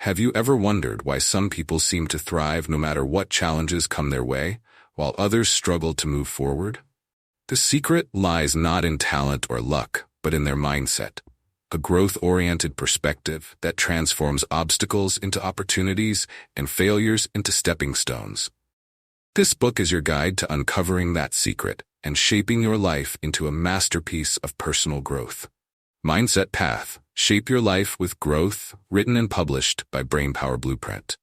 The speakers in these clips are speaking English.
Have you ever wondered why some people seem to thrive no matter what challenges come their way, while others struggle to move forward? The secret lies not in talent or luck, but in their mindset. A growth-oriented perspective that transforms obstacles into opportunities and failures into stepping stones. This book is your guide to uncovering that secret and shaping your life into a masterpiece of personal growth. Mindset Path: Shape Your Life with Growth, written and published by Brainpower Blueprint.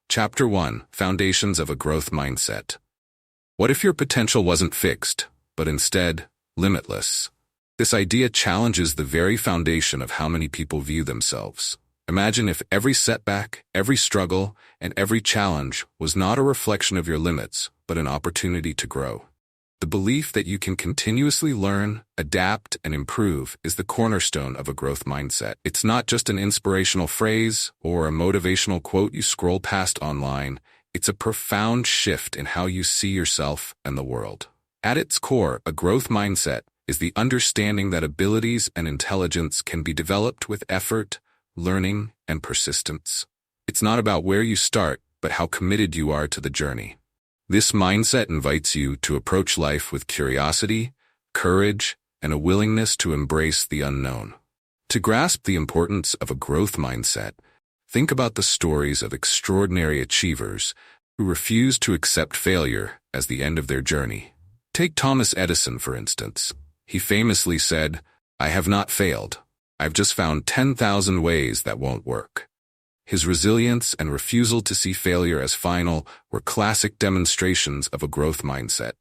Chapter 1: Foundations of a Growth Mindset. What if your potential wasn't fixed, but instead limitless? This idea challenges the very foundation of how many people view themselves. Imagine if every setback, every struggle, and every challenge was not a reflection of your limits, but an opportunity to grow. The belief that you can continuously learn, adapt, and improve is the cornerstone of a growth mindset. It's not just an inspirational phrase or a motivational quote you scroll past online. It's a profound shift in how you see yourself and the world. At its core, a growth mindset is the understanding that abilities and intelligence can be developed with effort, learning, and persistence. It's not about where you start, but how committed you are to the journey. This mindset invites you to approach life with curiosity, courage, and a willingness to embrace the unknown. To grasp the importance of a growth mindset, think about the stories of extraordinary achievers who refuse to accept failure as the end of their journey. Take Thomas Edison, for instance. He famously said, "I have not failed. I've just found 10,000 ways that won't work." His resilience and refusal to see failure as final were classic demonstrations of a growth mindset.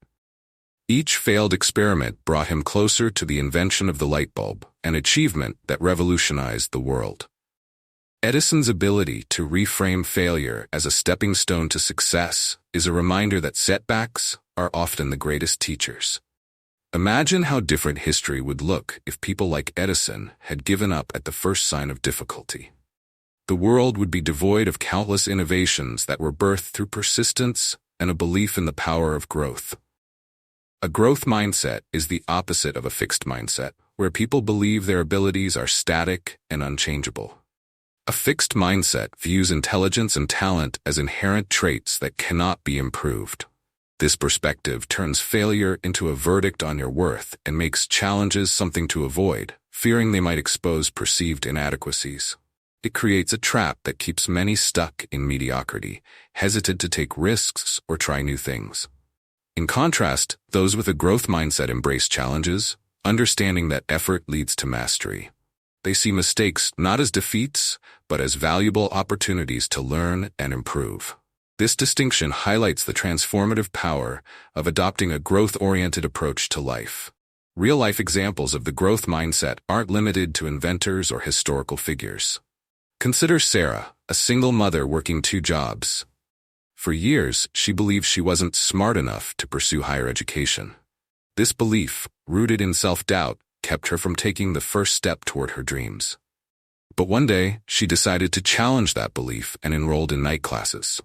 Each failed experiment brought him closer to the invention of the light bulb, an achievement that revolutionized the world. Edison's ability to reframe failure as a stepping stone to success is a reminder that setbacks are often the greatest teachers. Imagine how different history would look if people like Edison had given up at the first sign of difficulty. The world would be devoid of countless innovations that were birthed through persistence and a belief in the power of growth. A growth mindset is the opposite of a fixed mindset, where people believe their abilities are static and unchangeable. A fixed mindset views intelligence and talent as inherent traits that cannot be improved. This perspective turns failure into a verdict on your worth and makes challenges something to avoid, fearing they might expose perceived inadequacies. It creates a trap that keeps many stuck in mediocrity, hesitant to take risks or try new things. In contrast, those with a growth mindset embrace challenges, understanding that effort leads to mastery. They see mistakes not as defeats, but as valuable opportunities to learn and improve. This distinction highlights the transformative power of adopting a growth-oriented approach to life. Real-life examples of the growth mindset aren't limited to inventors or historical figures. Consider Sarah, a single mother working 2 jobs. For years, she believed she wasn't smart enough to pursue higher education. This belief, rooted in self-doubt, kept her from taking the first step toward her dreams. But one day, she decided to challenge that belief and enrolled in night classes.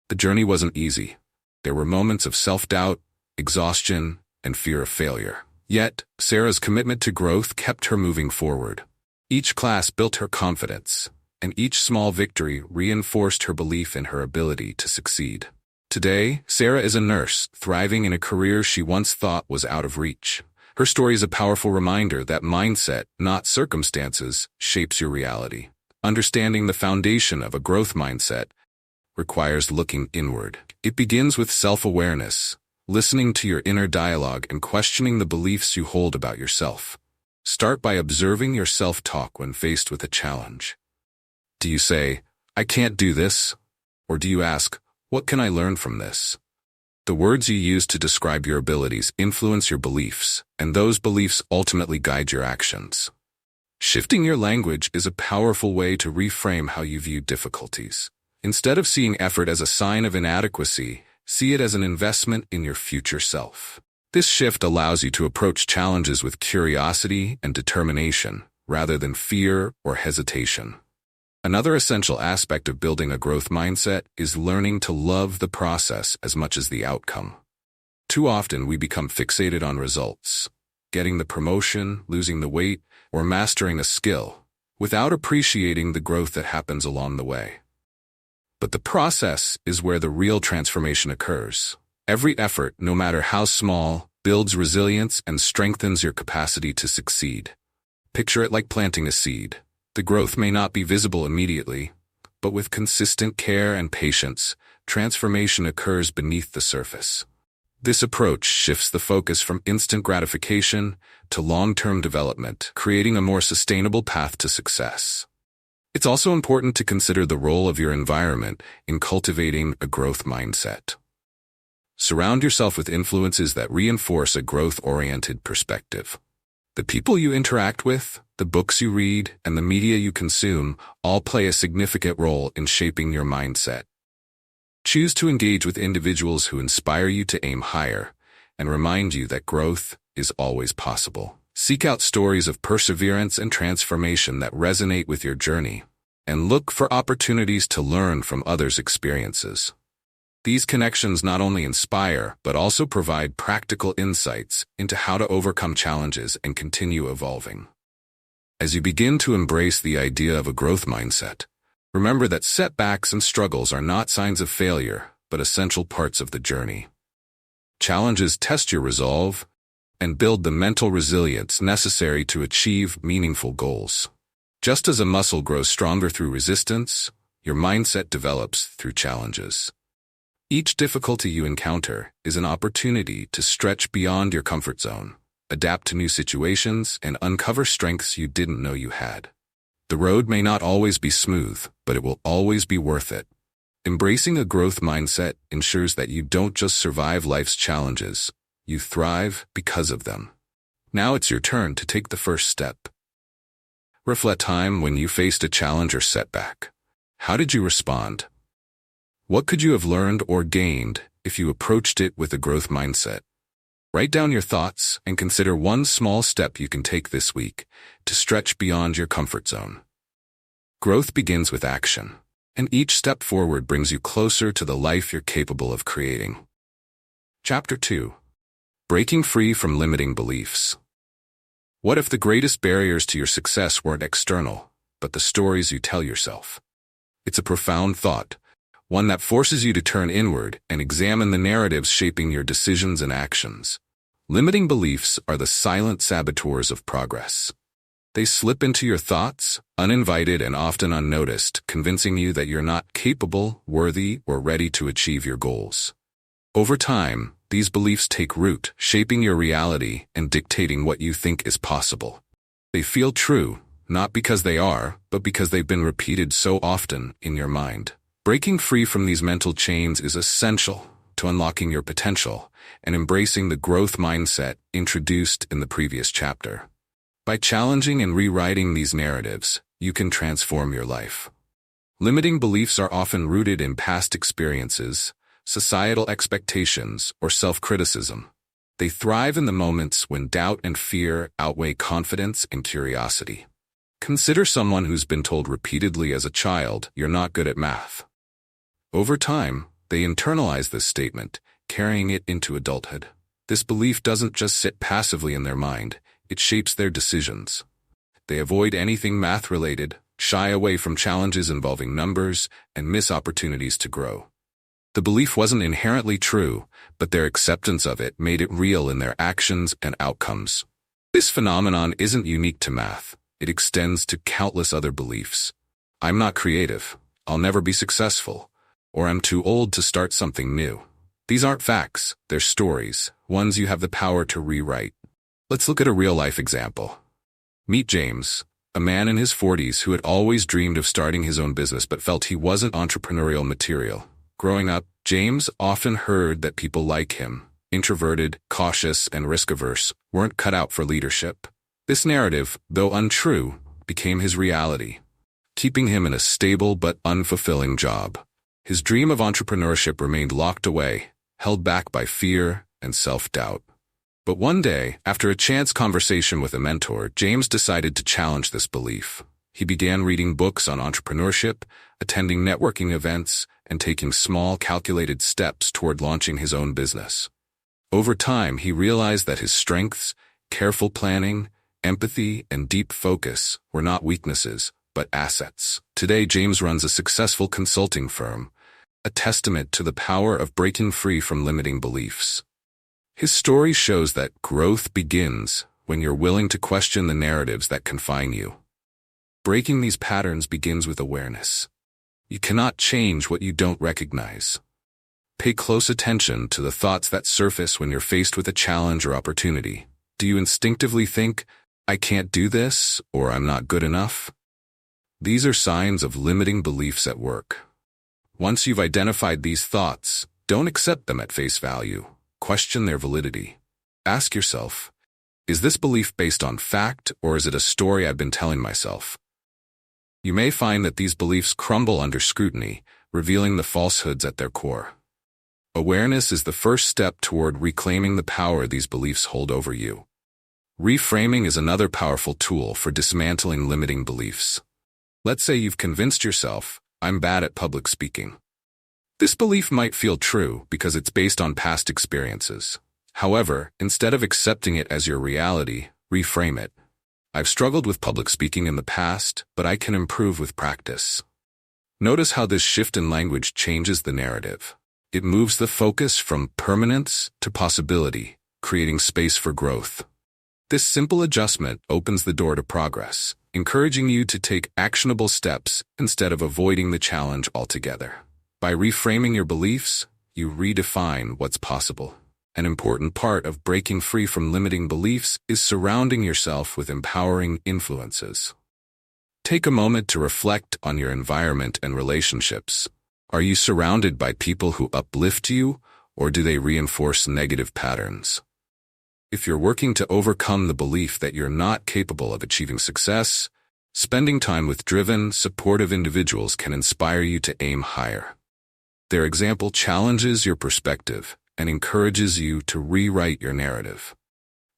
The journey wasn't easy. There were moments of self-doubt, exhaustion, and fear of failure. Yet, Sarah's commitment to growth kept her moving forward. Each class built her confidence, and each small victory reinforced her belief in her ability to succeed. Today, Sarah is a nurse, thriving in a career she once thought was out of reach. Her story is a powerful reminder that mindset, not circumstances, shapes your reality. Understanding the foundation of a growth mindset requires looking inward. It begins with self-awareness, listening to your inner dialogue and questioning the beliefs you hold about yourself. Start by observing your self-talk when faced with a challenge. Do you say, "I can't do this"? Or do you ask, "What can I learn from this"? The words you use to describe your abilities influence your beliefs, and those beliefs ultimately guide your actions. Shifting your language is a powerful way to reframe how you view difficulties. Instead of seeing effort as a sign of inadequacy, see it as an investment in your future self. This shift allows you to approach challenges with curiosity and determination, rather than fear or hesitation. Another essential aspect of building a growth mindset is learning to love the process as much as the outcome. Too often we become fixated on results, getting the promotion, losing the weight, or mastering a skill, without appreciating the growth that happens along the way. But the process is where the real transformation occurs. Every effort, no matter how small, builds resilience and strengthens your capacity to succeed. Picture it like planting a seed. The growth may not be visible immediately, but with consistent care and patience, transformation occurs beneath the surface. This approach shifts the focus from instant gratification to long-term development, creating a more sustainable path to success. It's also important to consider the role of your environment in cultivating a growth mindset. Surround yourself with influences that reinforce a growth-oriented perspective. The people you interact with, the books you read, and the media you consume all play a significant role in shaping your mindset. Choose to engage with individuals who inspire you to aim higher and remind you that growth is always possible. Seek out stories of perseverance and transformation that resonate with your journey, and look for opportunities to learn from others' experiences. These connections not only inspire, but also provide practical insights into how to overcome challenges and continue evolving. As you begin to embrace the idea of a growth mindset, remember that setbacks and struggles are not signs of failure, but essential parts of the journey. Challenges test your resolve and build the mental resilience necessary to achieve meaningful goals. Just as a muscle grows stronger through resistance, your mindset develops through challenges. Each difficulty you encounter is an opportunity to stretch beyond your comfort zone, adapt to new situations, and uncover strengths you didn't know you had. The road may not always be smooth, but it will always be worth it. Embracing a growth mindset ensures that you don't just survive life's challenges, you thrive because of them. Now it's your turn to take the first step. Reflect time when you faced a challenge or setback. How did you respond? What could you have learned or gained if you approached it with a growth mindset? Write down your thoughts and consider one small step you can take this week to stretch beyond your comfort zone. Growth begins with action, and each step forward brings you closer to the life you're capable of creating. Chapter 2. Breaking free from limiting beliefs. What if the greatest barriers to your success weren't external, but the stories you tell yourself? It's a profound thought, one that forces you to turn inward and examine the narratives shaping your decisions and actions. Limiting beliefs are the silent saboteurs of progress. They slip into your thoughts, uninvited and often unnoticed, convincing you that you're not capable, worthy, or ready to achieve your goals. Over time, these beliefs take root, shaping your reality and dictating what you think is possible. They feel true, not because they are, but because they've been repeated so often in your mind. Breaking free from these mental chains is essential to unlocking your potential and embracing the growth mindset introduced in the previous chapter. By challenging and rewriting these narratives, you can transform your life. Limiting beliefs are often rooted in past experiences, societal expectations, or self-criticism. They thrive in the moments when doubt and fear outweigh confidence and curiosity. Consider someone who's been told repeatedly as a child, "You're not good at math." Over time, they internalize this statement, carrying it into adulthood. This belief doesn't just sit passively in their mind, it shapes their decisions. They avoid anything math-related, shy away from challenges involving numbers, and miss opportunities to grow. The belief wasn't inherently true, but their acceptance of it made it real in their actions and outcomes. This phenomenon isn't unique to math. It extends to countless other beliefs. I'm not creative. I'll never be successful. Or I'm too old to start something new. These aren't facts, they're stories, ones you have the power to rewrite. Let's look at a real-life example. Meet James, a man in his 40s who had always dreamed of starting his own business but felt he wasn't entrepreneurial material. Growing up, James often heard that people like him, introverted, cautious, and risk-averse, weren't cut out for leadership. This narrative, though untrue, became his reality, keeping him in a stable but unfulfilling job. His dream of entrepreneurship remained locked away, held back by fear and self-doubt. But one day, after a chance conversation with a mentor, James decided to challenge this belief. He began reading books on entrepreneurship, attending networking events, and taking small, calculated steps toward launching his own business. Over time, he realized that his strengths, careful planning, empathy, and deep focus were not weaknesses, but assets. Today, James runs a successful consulting firm, a testament to the power of breaking free from limiting beliefs. His story shows that growth begins when you're willing to question the narratives that confine you. Breaking these patterns begins with awareness. You cannot change what you don't recognize. Pay close attention to the thoughts that surface when you're faced with a challenge or opportunity. Do you instinctively think, "I can't do this," or "I'm not good enough"? These are signs of limiting beliefs at work. Once you've identified these thoughts, don't accept them at face value. Question their validity. Ask yourself, is this belief based on fact, or is it a story I've been telling myself? You may find that these beliefs crumble under scrutiny, revealing the falsehoods at their core. Awareness is the first step toward reclaiming the power these beliefs hold over you. Reframing is another powerful tool for dismantling limiting beliefs. Let's say you've convinced yourself, "I'm bad at public speaking." This belief might feel true because it's based on past experiences. However, instead of accepting it as your reality, reframe it. "I've struggled with public speaking in the past, but I can improve with practice." Notice how this shift in language changes the narrative. It moves the focus from permanence to possibility, creating space for growth. This simple adjustment opens the door to progress, encouraging you to take actionable steps instead of avoiding the challenge altogether. By reframing your beliefs, you redefine what's possible. An important part of breaking free from limiting beliefs is surrounding yourself with empowering influences. Take a moment to reflect on your environment and relationships. Are you surrounded by people who uplift you, or do they reinforce negative patterns? If you're working to overcome the belief that you're not capable of achieving success, spending time with driven, supportive individuals can inspire you to aim higher. Their example challenges your perspective and encourages you to rewrite your narrative.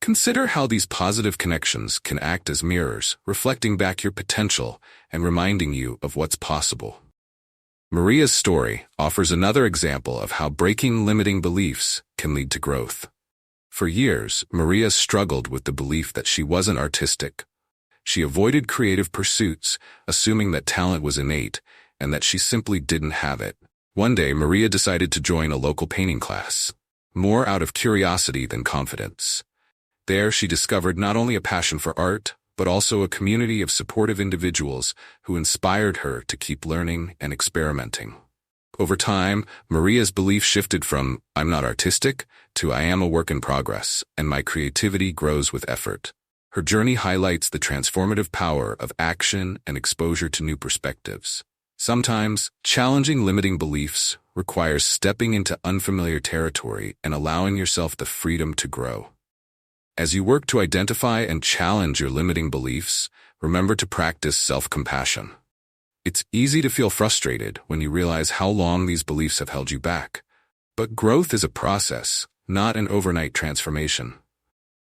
Consider how these positive connections can act as mirrors, reflecting back your potential and reminding you of what's possible. Maria's story offers another example of how breaking limiting beliefs can lead to growth. For years, Maria struggled with the belief that she wasn't artistic. She avoided creative pursuits, assuming that talent was innate and that she simply didn't have it. One day, Maria decided to join a local painting class, more out of curiosity than confidence. There, she discovered not only a passion for art, but also a community of supportive individuals who inspired her to keep learning and experimenting. Over time, Maria's belief shifted from, "I'm not artistic," to, "I am a work in progress, and my creativity grows with effort." Her journey highlights the transformative power of action and exposure to new perspectives. Sometimes, challenging limiting beliefs requires stepping into unfamiliar territory and allowing yourself the freedom to grow. As you work to identify and challenge your limiting beliefs, remember to practice self-compassion. It's easy to feel frustrated when you realize how long these beliefs have held you back. But growth is a process, not an overnight transformation.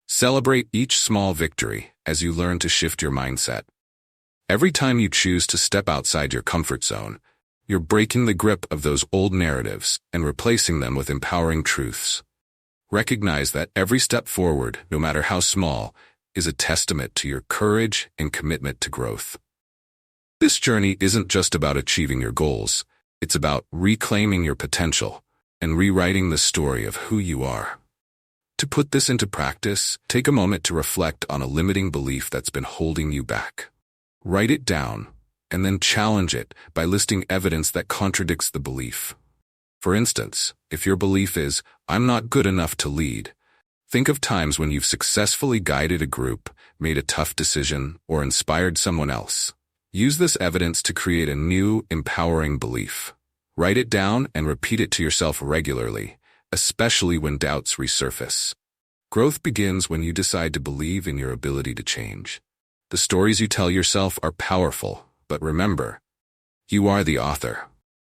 Celebrate each small victory as you learn to shift your mindset. Every time you choose to step outside your comfort zone, you're breaking the grip of those old narratives and replacing them with empowering truths. Recognize that every step forward, no matter how small, is a testament to your courage and commitment to growth. This journey isn't just about achieving your goals, it's about reclaiming your potential and rewriting the story of who you are. To put this into practice, take a moment to reflect on a limiting belief that's been holding you back. Write it down, and then challenge it by listing evidence that contradicts the belief. For instance, if your belief is, "I'm not good enough to lead," think of times when you've successfully guided a group, made a tough decision, or inspired someone else. Use this evidence to create a new, empowering belief. Write it down and repeat it to yourself regularly, especially when doubts resurface. Growth begins when you decide to believe in your ability to change. The stories you tell yourself are powerful, but remember, you are the author.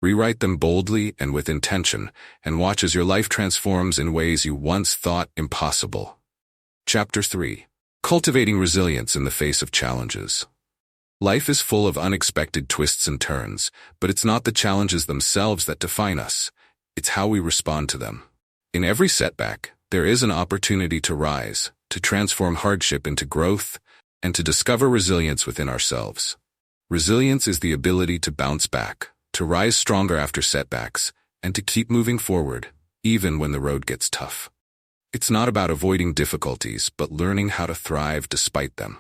Rewrite them boldly and with intention, and watch as your life transforms in ways you once thought impossible. Chapter 3. Cultivating Resilience in the Face of Challenges. Life is full of unexpected twists and turns, but it's not the challenges themselves that define us. It's how we respond to them. In every setback, there is an opportunity to rise, to transform hardship into growth, and to discover resilience within ourselves. Resilience is the ability to bounce back, to rise stronger after setbacks, and to keep moving forward, even when the road gets tough. It's not about avoiding difficulties, but learning how to thrive despite them.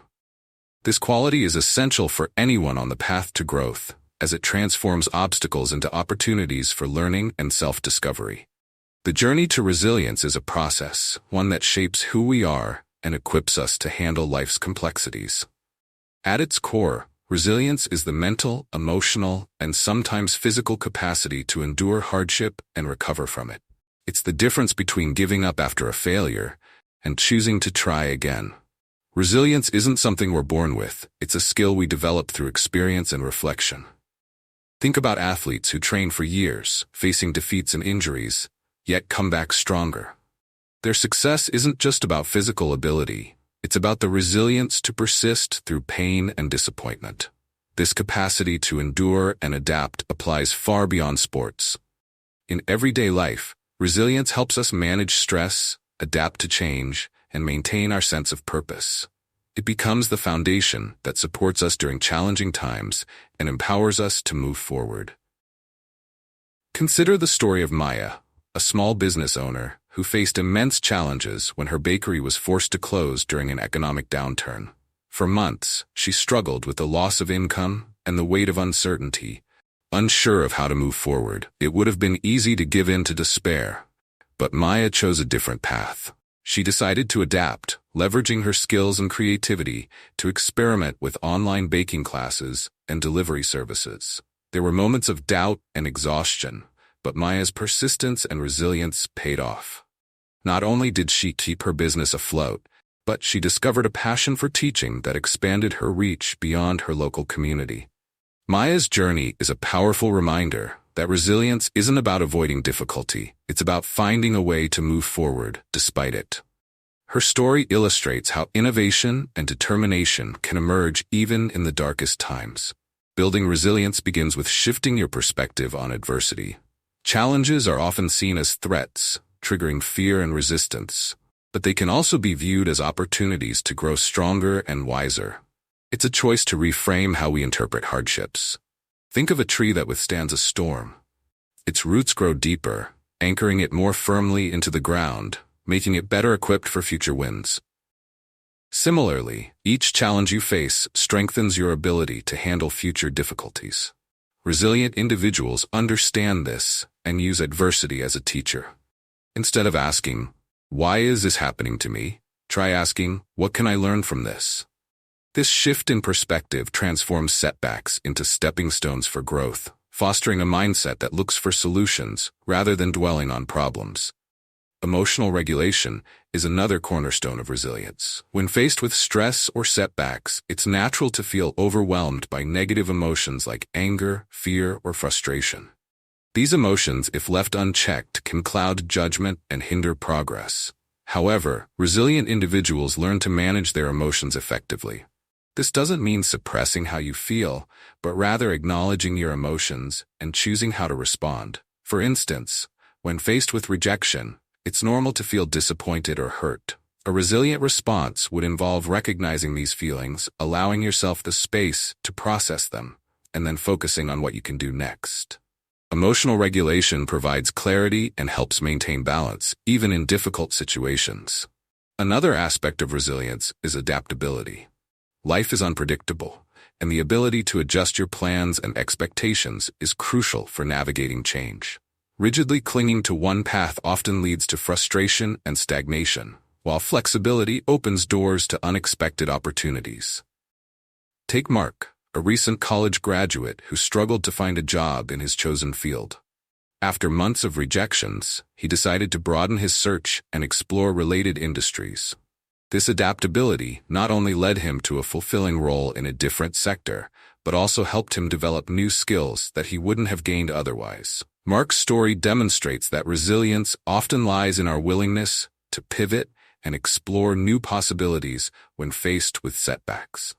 This quality is essential for anyone on the path to growth, as it transforms obstacles into opportunities for learning and self-discovery. The journey to resilience is a process, one that shapes who we are and equips us to handle life's complexities. At its core, resilience is the mental, emotional, and sometimes physical capacity to endure hardship and recover from it. It's the difference between giving up after a failure and choosing to try again. Resilience isn't something we're born with, it's a skill we develop through experience and reflection. Think about athletes who train for years, facing defeats and injuries, yet come back stronger. Their success isn't just about physical ability, it's about the resilience to persist through pain and disappointment. This capacity to endure and adapt applies far beyond sports. In everyday life, resilience helps us manage stress, adapt to change, and maintain our sense of purpose. It becomes the foundation that supports us during challenging times and empowers us to move forward. Consider the story of Maya, a small business owner who faced immense challenges when her bakery was forced to close during an economic downturn. For months, she struggled with the loss of income and the weight of uncertainty. Unsure of how to move forward, it would have been easy to give in to despair. But Maya chose a different path. She decided to adapt, leveraging her skills and creativity to experiment with online baking classes and delivery services. There were moments of doubt and exhaustion, but Maya's persistence and resilience paid off. Not only did she keep her business afloat, but she discovered a passion for teaching that expanded her reach beyond her local community. Maya's journey is a powerful reminder that resilience isn't about avoiding difficulty, it's about finding a way to move forward despite it. Her story illustrates how innovation and determination can emerge even in the darkest times. Building resilience begins with shifting your perspective on adversity. Challenges are often seen as threats, triggering fear and resistance, but they can also be viewed as opportunities to grow stronger and wiser. It's a choice to reframe how we interpret hardships. Think of a tree that withstands a storm. Its roots grow deeper, anchoring it more firmly into the ground, making it better equipped for future winds. Similarly, each challenge you face strengthens your ability to handle future difficulties. Resilient individuals understand this and use adversity as a teacher. Instead of asking, "Why is this happening to me?" try asking, "What can I learn from this?" This shift in perspective transforms setbacks into stepping stones for growth, fostering a mindset that looks for solutions rather than dwelling on problems. Emotional regulation is another cornerstone of resilience. When faced with stress or setbacks, it's natural to feel overwhelmed by negative emotions like anger, fear, or frustration. These emotions, if left unchecked, can cloud judgment and hinder progress. However, resilient individuals learn to manage their emotions effectively. This doesn't mean suppressing how you feel, but rather acknowledging your emotions and choosing how to respond. For instance, when faced with rejection, it's normal to feel disappointed or hurt. A resilient response would involve recognizing these feelings, allowing yourself the space to process them, and then focusing on what you can do next. Emotional regulation provides clarity and helps maintain balance, even in difficult situations. Another aspect of resilience is adaptability. Life is unpredictable, and the ability to adjust your plans and expectations is crucial for navigating change. Rigidly clinging to one path often leads to frustration and stagnation, while flexibility opens doors to unexpected opportunities. Take Mark, a recent college graduate who struggled to find a job in his chosen field. After months of rejections, he decided to broaden his search and explore related industries. This adaptability not only led him to a fulfilling role in a different sector, but also helped him develop new skills that he wouldn't have gained otherwise. Mark's story demonstrates that resilience often lies in our willingness to pivot and explore new possibilities when faced with setbacks.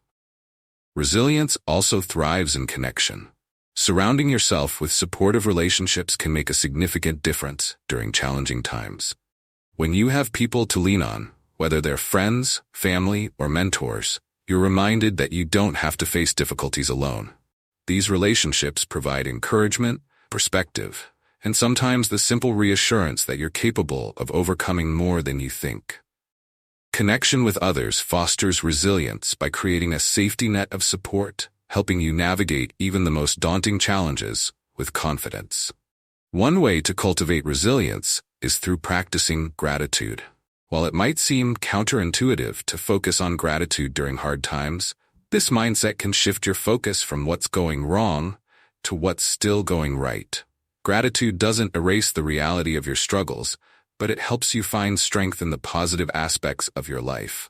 Resilience also thrives in connection. Surrounding yourself with supportive relationships can make a significant difference during challenging times. When you have people to lean on, whether they're friends, family, or mentors, you're reminded that you don't have to face difficulties alone. These relationships provide encouragement, perspective, and sometimes the simple reassurance that you're capable of overcoming more than you think. Connection with others fosters resilience by creating a safety net of support, helping you navigate even the most daunting challenges with confidence. One way to cultivate resilience is through practicing gratitude. While it might seem counterintuitive to focus on gratitude during hard times, this mindset can shift your focus from what's going wrong to what's still going right. Gratitude doesn't erase the reality of your struggles, but it helps you find strength in the positive aspects of your life.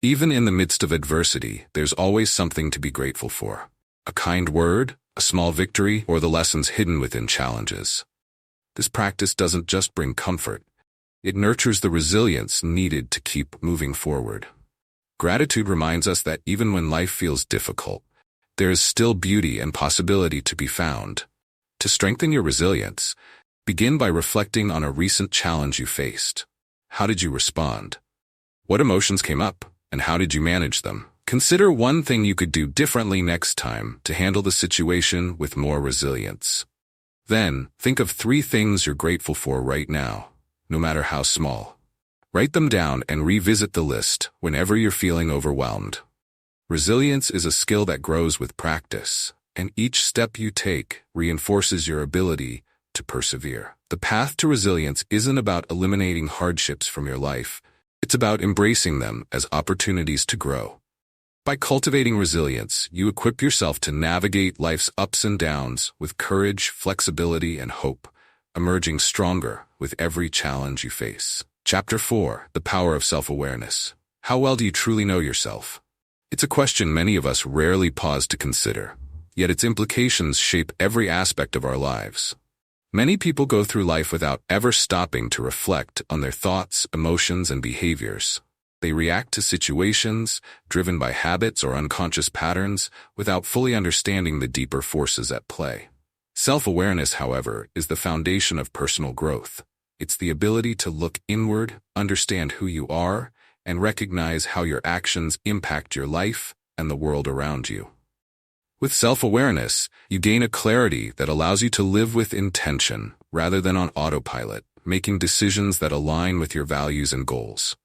Even in the midst of adversity, there's always something to be grateful for. A kind word, a small victory, or the lessons hidden within challenges. This practice doesn't just bring comfort, it nurtures the resilience needed to keep moving forward. Gratitude reminds us that even when life feels difficult, there is still beauty and possibility to be found. To strengthen your resilience, begin by reflecting on a recent challenge you faced. How did you respond? What emotions came up, and how did you manage them? Consider one thing you could do differently next time to handle the situation with more resilience. Then, think of 3 things you're grateful for right now, no matter how small. Write them down and revisit the list whenever you're feeling overwhelmed. Resilience is a skill that grows with practice, and each step you take reinforces your ability to persevere. The path to resilience isn't about eliminating hardships from your life. It's about embracing them as opportunities to grow. By cultivating resilience, you equip yourself to navigate life's ups and downs with courage, flexibility, and hope, emerging stronger with every challenge you face. Chapter 4: The Power of Self-Awareness. How well do you truly know yourself? It's a question many of us rarely pause to consider, yet its implications shape every aspect of our lives. Many people go through life without ever stopping to reflect on their thoughts, emotions, and behaviors. They react to situations, driven by habits or unconscious patterns, without fully understanding the deeper forces at play. Self-awareness, however, is the foundation of personal growth. It's the ability to look inward, understand who you are, and recognize how your actions impact your life and the world around you. With self-awareness, you gain a clarity that allows you to live with intention rather than on autopilot, making decisions that align with your values and goals.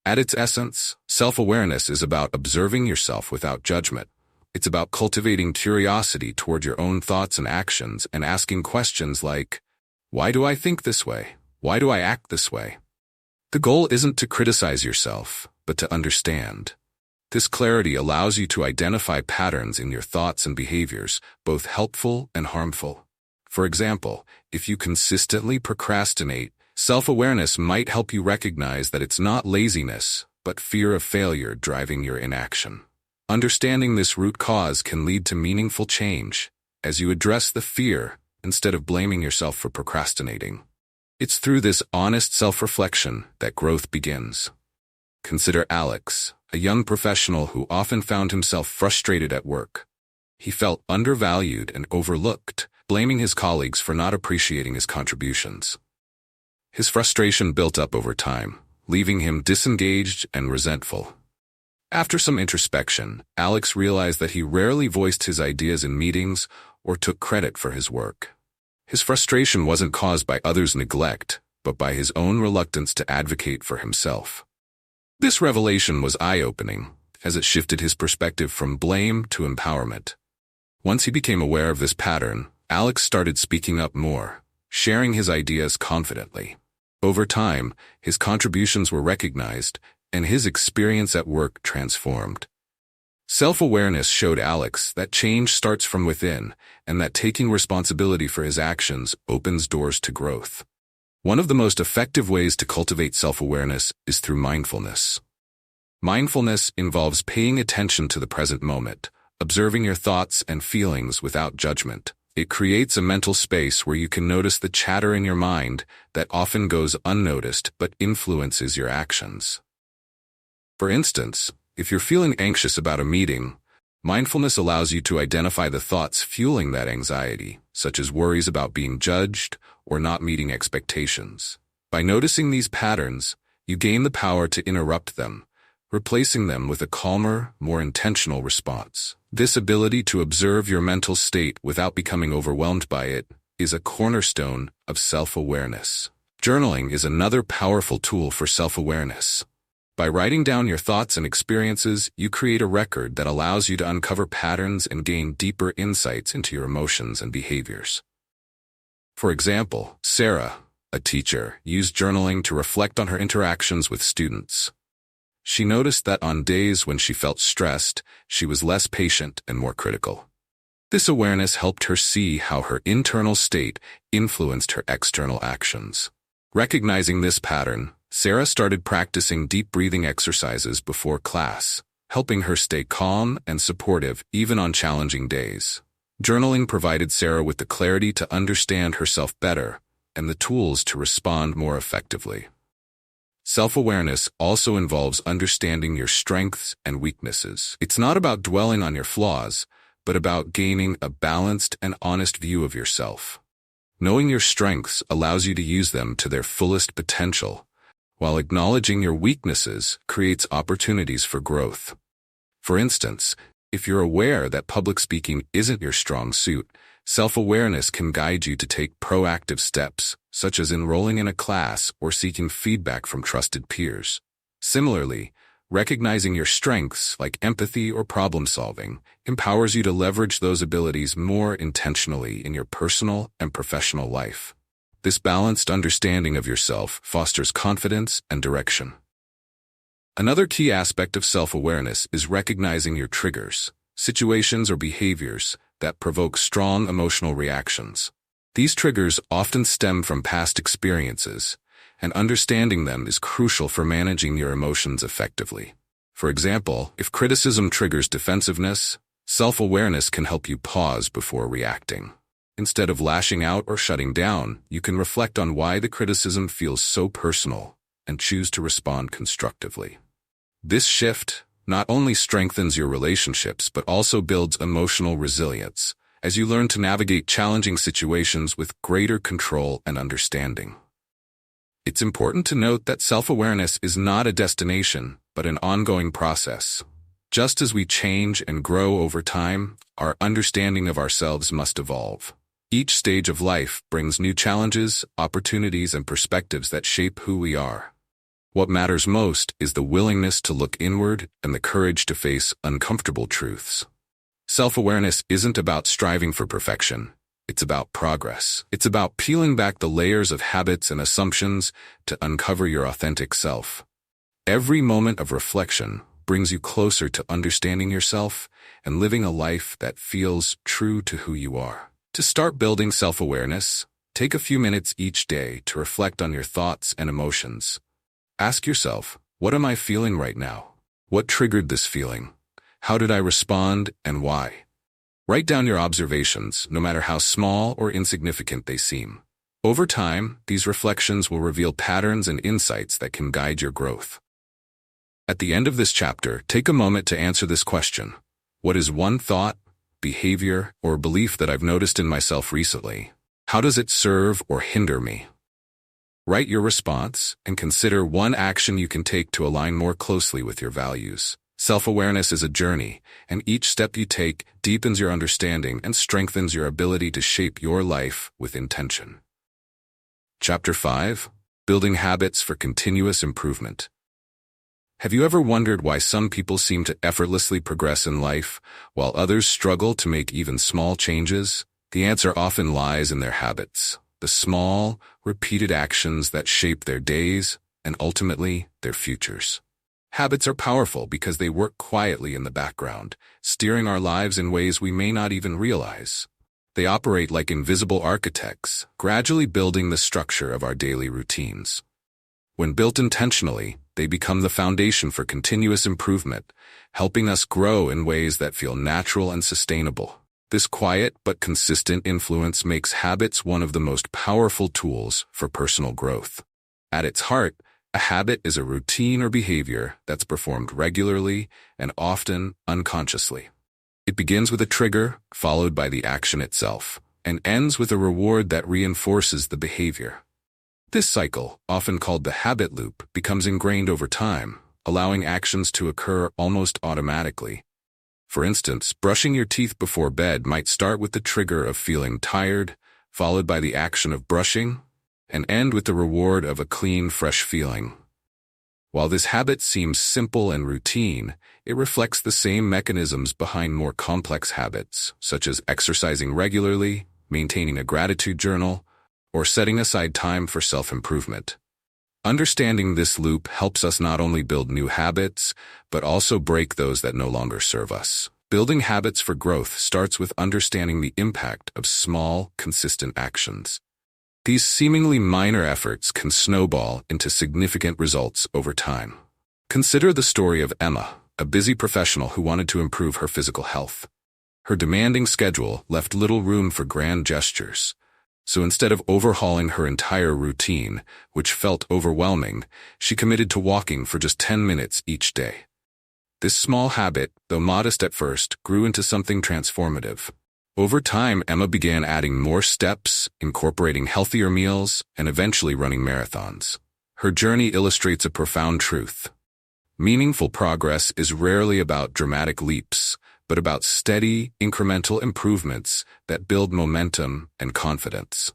At its essence, self-awareness is about observing yourself without judgment. It's about cultivating curiosity toward your own thoughts and actions and asking questions like, why do I think this way? Why do I act this way? The goal isn't to criticize yourself, but to understand. This clarity allows you to identify patterns in your thoughts and behaviors, both helpful and harmful. For example, if you consistently procrastinate, self-awareness might help you recognize that it's not laziness, but fear of failure driving your inaction. Understanding this root cause can lead to meaningful change, as you address the fear instead of blaming yourself for procrastinating. It's through this honest self-reflection that growth begins. Consider Alex, a young professional who often found himself frustrated at work. He felt undervalued and overlooked, blaming his colleagues for not appreciating his contributions. His frustration built up over time, leaving him disengaged and resentful. After some introspection, Alex realized that he rarely voiced his ideas in meetings or took credit for his work. His frustration wasn't caused by others' neglect, but by his own reluctance to advocate for himself. This revelation was eye-opening, as it shifted his perspective from blame to empowerment. Once he became aware of this pattern, Alex started speaking up more, sharing his ideas confidently. Over time, his contributions were recognized, and his experience at work transformed. Self-awareness showed Alex that change starts from within, and that taking responsibility for his actions opens doors to growth. One of the most effective ways to cultivate self-awareness is through mindfulness. Mindfulness involves paying attention to the present moment, observing your thoughts and feelings without judgment. It creates a mental space where you can notice the chatter in your mind that often goes unnoticed but influences your actions. For instance, if you're feeling anxious about a meeting, mindfulness allows you to identify the thoughts fueling that anxiety, such as worries about being judged or not meeting expectations. By noticing these patterns, you gain the power to interrupt them, replacing them with a calmer, more intentional response. This ability to observe your mental state without becoming overwhelmed by it is a cornerstone of self-awareness. Journaling is another powerful tool for self-awareness. By writing down your thoughts and experiences, you create a record that allows you to uncover patterns and gain deeper insights into your emotions and behaviors. For example, Sarah, a teacher, used journaling to reflect on her interactions with students. She noticed that on days when she felt stressed, she was less patient and more critical. This awareness helped her see how her internal state influenced her external actions. Recognizing this pattern, Sarah started practicing deep breathing exercises before class, helping her stay calm and supportive even on challenging days. Journaling provided Sarah with the clarity to understand herself better and the tools to respond more effectively. Self-awareness also involves understanding your strengths and weaknesses. It's not about dwelling on your flaws, but about gaining a balanced and honest view of yourself. Knowing your strengths allows you to use them to their fullest potential, while acknowledging your weaknesses creates opportunities for growth. For instance, if you're aware that public speaking isn't your strong suit, self-awareness can guide you to take proactive steps, such as enrolling in a class or seeking feedback from trusted peers. Similarly, recognizing your strengths, like empathy or problem-solving, empowers you to leverage those abilities more intentionally in your personal and professional life. This balanced understanding of yourself fosters confidence and direction. Another key aspect of self-awareness is recognizing your triggers, situations or behaviors that provoke strong emotional reactions. These triggers often stem from past experiences, and understanding them is crucial for managing your emotions effectively. For example, if criticism triggers defensiveness, self-awareness can help you pause before reacting. Instead of lashing out or shutting down, you can reflect on why the criticism feels so personal and choose to respond constructively. This shift not only strengthens your relationships but also builds emotional resilience, as you learn to navigate challenging situations with greater control and understanding. It's important to note that self-awareness is not a destination, but an ongoing process. Just as we change and grow over time, our understanding of ourselves must evolve. Each stage of life brings new challenges, opportunities, and perspectives that shape who we are. What matters most is the willingness to look inward and the courage to face uncomfortable truths. Self-awareness isn't about striving for perfection. It's about progress. It's about peeling back the layers of habits and assumptions to uncover your authentic self. Every moment of reflection brings you closer to understanding yourself and living a life that feels true to who you are. To start building self-awareness, take a few minutes each day to reflect on your thoughts and emotions. Ask yourself, what am I feeling right now? What triggered this feeling? How did I respond and why? Write down your observations, no matter how small or insignificant they seem. Over time, these reflections will reveal patterns and insights that can guide your growth. At the end of this chapter, take a moment to answer this question. What is one thought, behavior, or belief that I've noticed in myself recently? How does it serve or hinder me? Write your response and consider one action you can take to align more closely with your values. Self-awareness is a journey, and each step you take deepens your understanding and strengthens your ability to shape your life with intention. Chapter 5. Building Habits for Continuous Improvement. Have you ever wondered why some people seem to effortlessly progress in life, while others struggle to make even small changes? The answer often lies in their habits, the small, repeated actions that shape their days and ultimately their futures. Habits are powerful because they work quietly in the background, steering our lives in ways we may not even realize. They operate like invisible architects, gradually building the structure of our daily routines. When built intentionally, they become the foundation for continuous improvement, helping us grow in ways that feel natural and sustainable. This quiet but consistent influence makes habits one of the most powerful tools for personal growth. At its heart, a habit is a routine or behavior that's performed regularly and often unconsciously. It begins with a trigger, followed by the action itself, and ends with a reward that reinforces the behavior. This cycle, often called the habit loop, becomes ingrained over time, allowing actions to occur almost automatically. For instance, brushing your teeth before bed might start with the trigger of feeling tired, followed by the action of brushing, and end with the reward of a clean, fresh feeling. While this habit seems simple and routine, it reflects the same mechanisms behind more complex habits, such as exercising regularly, maintaining a gratitude journal, or setting aside time for self-improvement. Understanding this loop helps us not only build new habits, but also break those that no longer serve us. Building habits for growth starts with understanding the impact of small, consistent actions. These seemingly minor efforts can snowball into significant results over time. Consider the story of Emma, a busy professional who wanted to improve her physical health. Her demanding schedule left little room for grand gestures. So instead of overhauling her entire routine, which felt overwhelming, she committed to walking for just 10 minutes each day. This small habit, though modest at first, grew into something transformative. Over time, Emma began adding more steps, incorporating healthier meals, and eventually running marathons. Her journey illustrates a profound truth. Meaningful progress is rarely about dramatic leaps, but about steady, incremental improvements that build momentum and confidence.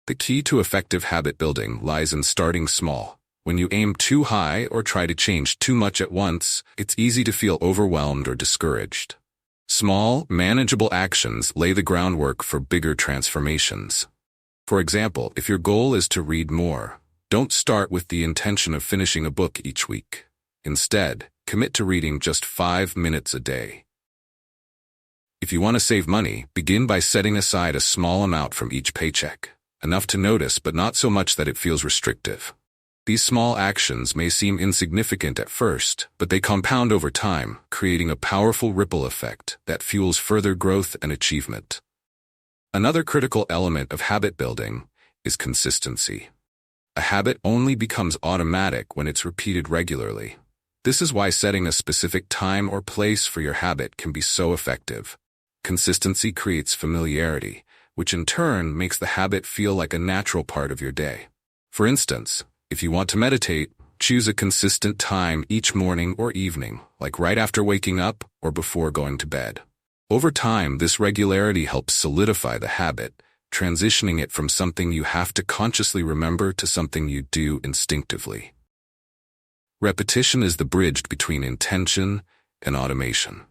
The key to effective habit building lies in starting small. When you aim too high or try to change too much at once, it's easy to feel overwhelmed or discouraged. Small, manageable actions lay the groundwork for bigger transformations. For example, if your goal is to read more, don't start with the intention of finishing a book each week. Instead, commit to reading just 5 minutes a day. If you want to save money, begin by setting aside a small amount from each paycheck, enough to notice but not so much that it feels restrictive. These small actions may seem insignificant at first, but they compound over time, creating a powerful ripple effect that fuels further growth and achievement. Another critical element of habit building is consistency. A habit only becomes automatic when it's repeated regularly. This is why setting a specific time or place for your habit can be so effective. Consistency creates familiarity, which in turn makes the habit feel like a natural part of your day. For instance, if you want to meditate, choose a consistent time each morning or evening, like right after waking up or before going to bed. Over time, this regularity helps solidify the habit, transitioning it from something you have to consciously remember to something you do instinctively. Repetition is the bridge between intention and automation.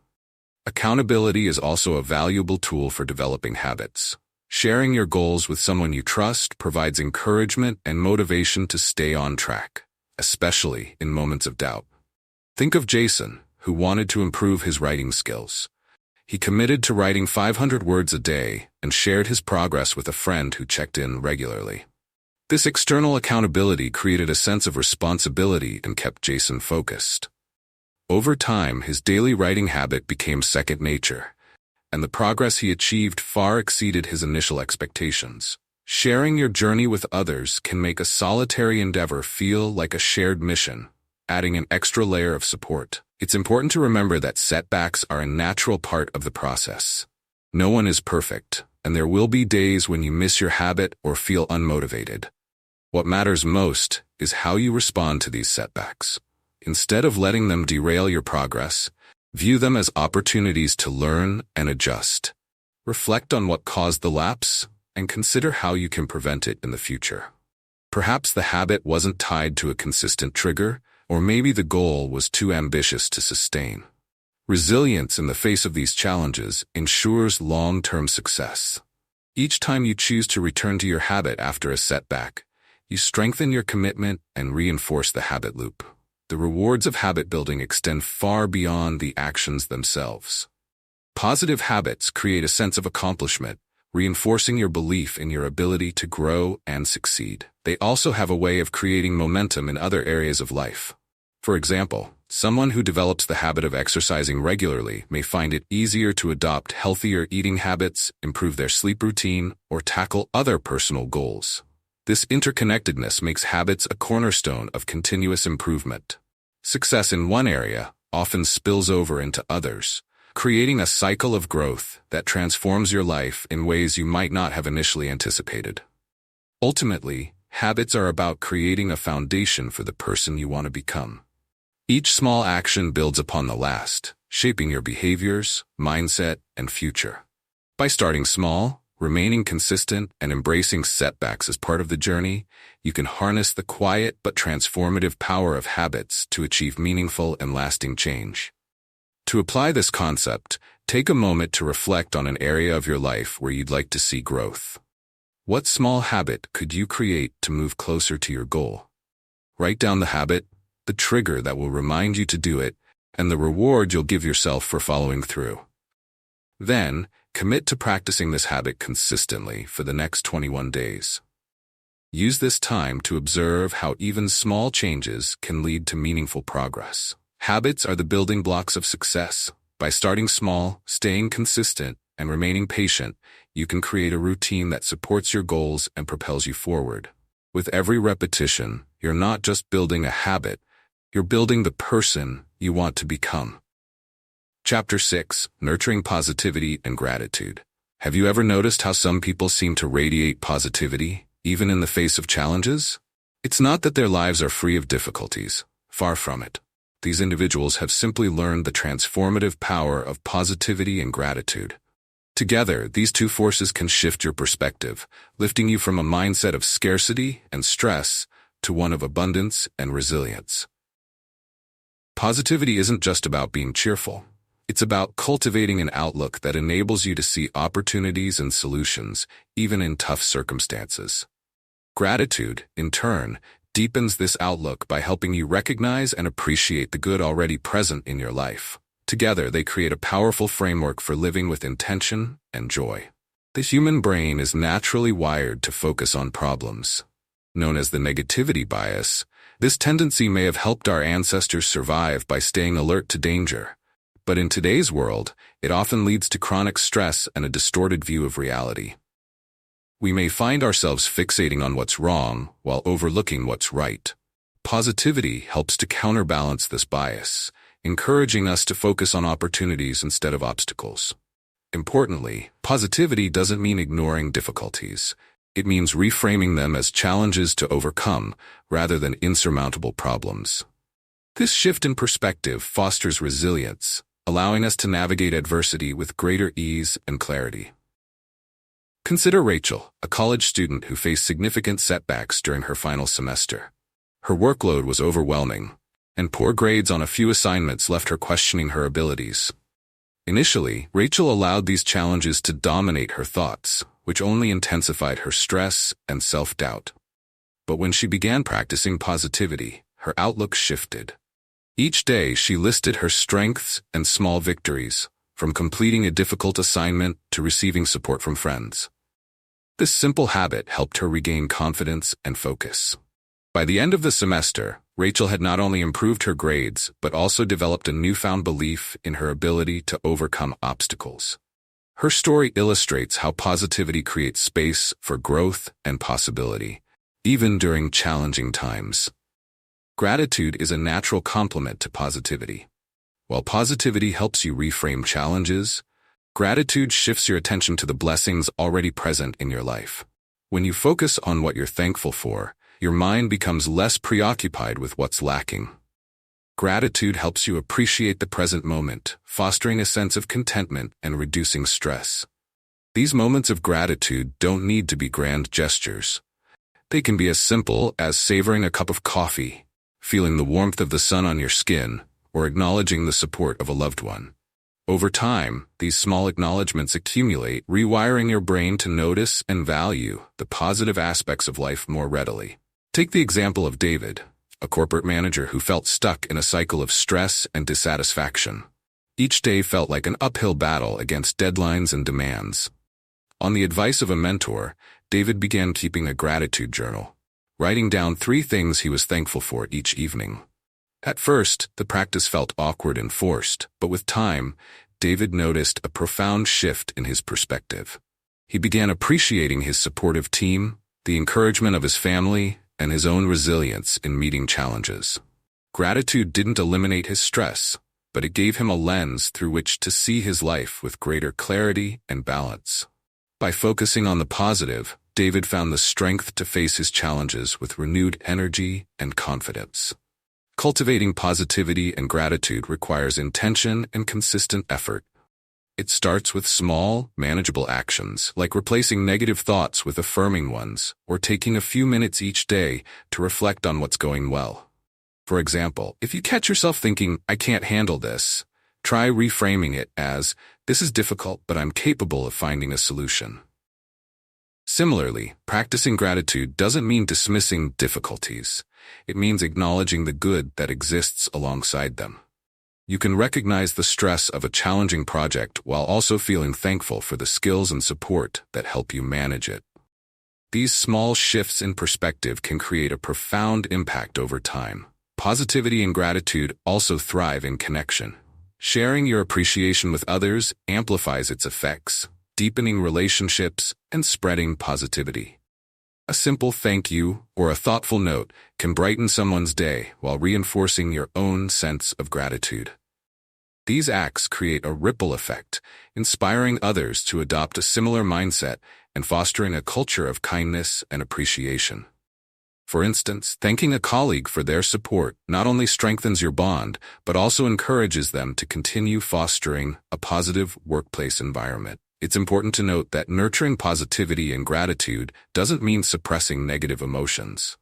Accountability is also a valuable tool for developing habits. Sharing your goals with someone you trust provides encouragement and motivation to stay on track, especially in moments of doubt. Think of Jason, who wanted to improve his writing skills. He committed to writing 500 words a day and shared his progress with a friend who checked in regularly. This external accountability created a sense of responsibility and kept Jason focused. Over time, his daily writing habit became second nature, and the progress he achieved far exceeded his initial expectations. Sharing your journey with others can make a solitary endeavor feel like a shared mission, adding an extra layer of support. It's important to remember that setbacks are a natural part of the process. No one is perfect, and there will be days when you miss your habit or feel unmotivated. What matters most is how you respond to these setbacks. Instead of letting them derail your progress, view them as opportunities to learn and adjust. Reflect on what caused the lapse and consider how you can prevent it in the future. Perhaps the habit wasn't tied to a consistent trigger, or maybe the goal was too ambitious to sustain. Resilience in the face of these challenges ensures long-term success. Each time you choose to return to your habit after a setback, you strengthen your commitment and reinforce the habit loop. The rewards of habit building extend far beyond the actions themselves. Positive habits create a sense of accomplishment, reinforcing your belief in your ability to grow and succeed. They also have a way of creating momentum in other areas of life. For example, someone who develops the habit of exercising regularly may find it easier to adopt healthier eating habits, improve their sleep routine, or tackle other personal goals. This interconnectedness makes habits a cornerstone of continuous improvement. Success in one area often spills over into others, creating a cycle of growth that transforms your life in ways you might not have initially anticipated. Ultimately, habits are about creating a foundation for the person you want to become. Each small action builds upon the last, shaping your behaviors, mindset, and future. By starting small, remaining consistent, and embracing setbacks as part of the journey, you can harness the quiet but transformative power of habits to achieve meaningful and lasting change. To apply this concept, take a moment to reflect on an area of your life where you'd like to see growth. What small habit could you create to move closer to your goal? Write down the habit, the trigger that will remind you to do it, and the reward you'll give yourself for following through. Then, commit to practicing this habit consistently for the next 21 days. Use this time to observe how even small changes can lead to meaningful progress. Habits are the building blocks of success. By starting small, staying consistent, and remaining patient, you can create a routine that supports your goals and propels you forward. With every repetition, you're not just building a habit, you're building the person you want to become. Chapter 6: Nurturing Positivity and Gratitude. Have you ever noticed how some people seem to radiate positivity, even in the face of challenges? It's not that their lives are free of difficulties. Far from it. These individuals have simply learned the transformative power of positivity and gratitude. Together, these two forces can shift your perspective, lifting you from a mindset of scarcity and stress to one of abundance and resilience. Positivity isn't just about being cheerful. It's about cultivating an outlook that enables you to see opportunities and solutions, even in tough circumstances. Gratitude, in turn, deepens this outlook by helping you recognize and appreciate the good already present in your life. Together, they create a powerful framework for living with intention and joy. The human brain is naturally wired to focus on problems. Known as the negativity bias, this tendency may have helped our ancestors survive by staying alert to danger. But in today's world, it often leads to chronic stress and a distorted view of reality. We may find ourselves fixating on what's wrong while overlooking what's right. Positivity helps to counterbalance this bias, encouraging us to focus on opportunities instead of obstacles. Importantly, positivity doesn't mean ignoring difficulties. It means reframing them as challenges to overcome rather than insurmountable problems. This shift in perspective fosters resilience, allowing us to navigate adversity with greater ease and clarity. Consider Rachel, a college student who faced significant setbacks during her final semester. Her workload was overwhelming, and poor grades on a few assignments left her questioning her abilities. Initially, Rachel allowed these challenges to dominate her thoughts, which only intensified her stress and self-doubt. But when she began practicing positivity, her outlook shifted. Each day, she listed her strengths and small victories, from completing a difficult assignment to receiving support from friends. This simple habit helped her regain confidence and focus. By the end of the semester, Rachel had not only improved her grades, but also developed a newfound belief in her ability to overcome obstacles. Her story illustrates how positivity creates space for growth and possibility, even during challenging times. Gratitude is a natural complement to positivity. While positivity helps you reframe challenges, gratitude shifts your attention to the blessings already present in your life. When you focus on what you're thankful for, your mind becomes less preoccupied with what's lacking. Gratitude helps you appreciate the present moment, fostering a sense of contentment and reducing stress. These moments of gratitude don't need to be grand gestures. They can be as simple as savoring a cup of coffee, feeling the warmth of the sun on your skin, or acknowledging the support of a loved one. Over time, these small acknowledgments accumulate, rewiring your brain to notice and value the positive aspects of life more readily. Take the example of David, a corporate manager who felt stuck in a cycle of stress and dissatisfaction. Each day felt like an uphill battle against deadlines and demands. On the advice of a mentor, David began keeping a gratitude journal, writing down 3 things he was thankful for each evening. At first, the practice felt awkward and forced, but with time, David noticed a profound shift in his perspective. He began appreciating his supportive team, the encouragement of his family, and his own resilience in meeting challenges. Gratitude didn't eliminate his stress, but it gave him a lens through which to see his life with greater clarity and balance. By focusing on the positive, David found the strength to face his challenges with renewed energy and confidence. Cultivating positivity and gratitude requires intention and consistent effort. It starts with small, manageable actions, like replacing negative thoughts with affirming ones, or taking a few minutes each day to reflect on what's going well. For example, if you catch yourself thinking, "I can't handle this," try reframing it as, "This is difficult, but I'm capable of finding a solution." Similarly, practicing gratitude doesn't mean dismissing difficulties. It means acknowledging the good that exists alongside them. You can recognize the stress of a challenging project while also feeling thankful for the skills and support that help you manage it. These small shifts in perspective can create a profound impact over time. Positivity and gratitude also thrive in connection. Sharing your appreciation with others amplifies its effects, deepening relationships and spreading positivity. A simple thank you or a thoughtful note can brighten someone's day while reinforcing your own sense of gratitude. These acts create a ripple effect, inspiring others to adopt a similar mindset and fostering a culture of kindness and appreciation. For instance, thanking a colleague for their support not only strengthens your bond, but also encourages them to continue fostering a positive workplace environment. It's important to note that nurturing positivity and gratitude doesn't mean suppressing negative emotions.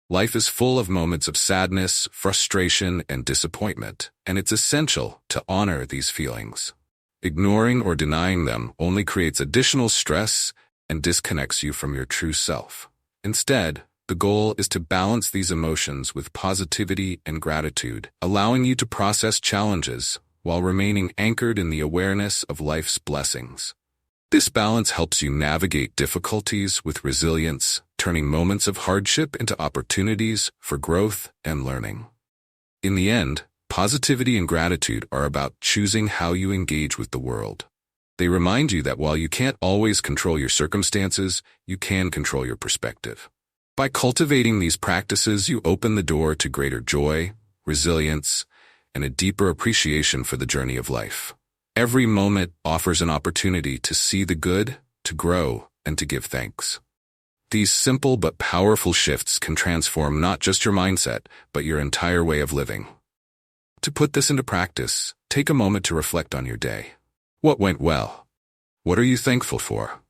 Life is full of moments of sadness, frustration, and disappointment, and it's essential to honor these feelings. Ignoring or denying them only creates additional stress and disconnects you from your true self. Instead, the goal is to balance these emotions with positivity and gratitude, allowing you to process challenges while remaining anchored in the awareness of life's blessings. This balance helps you navigate difficulties with resilience, turning moments of hardship into opportunities for growth and learning. In the end, positivity and gratitude are about choosing how you engage with the world. They remind you that while you can't always control your circumstances, you can control your perspective. By cultivating these practices, you open the door to greater joy, resilience, and a deeper appreciation for the journey of life. Every moment offers an opportunity to see the good, to grow, and to give thanks. These simple but powerful shifts can transform not just your mindset, but your entire way of living. To put this into practice, take a moment to reflect on your day. What went well? What are you thankful for?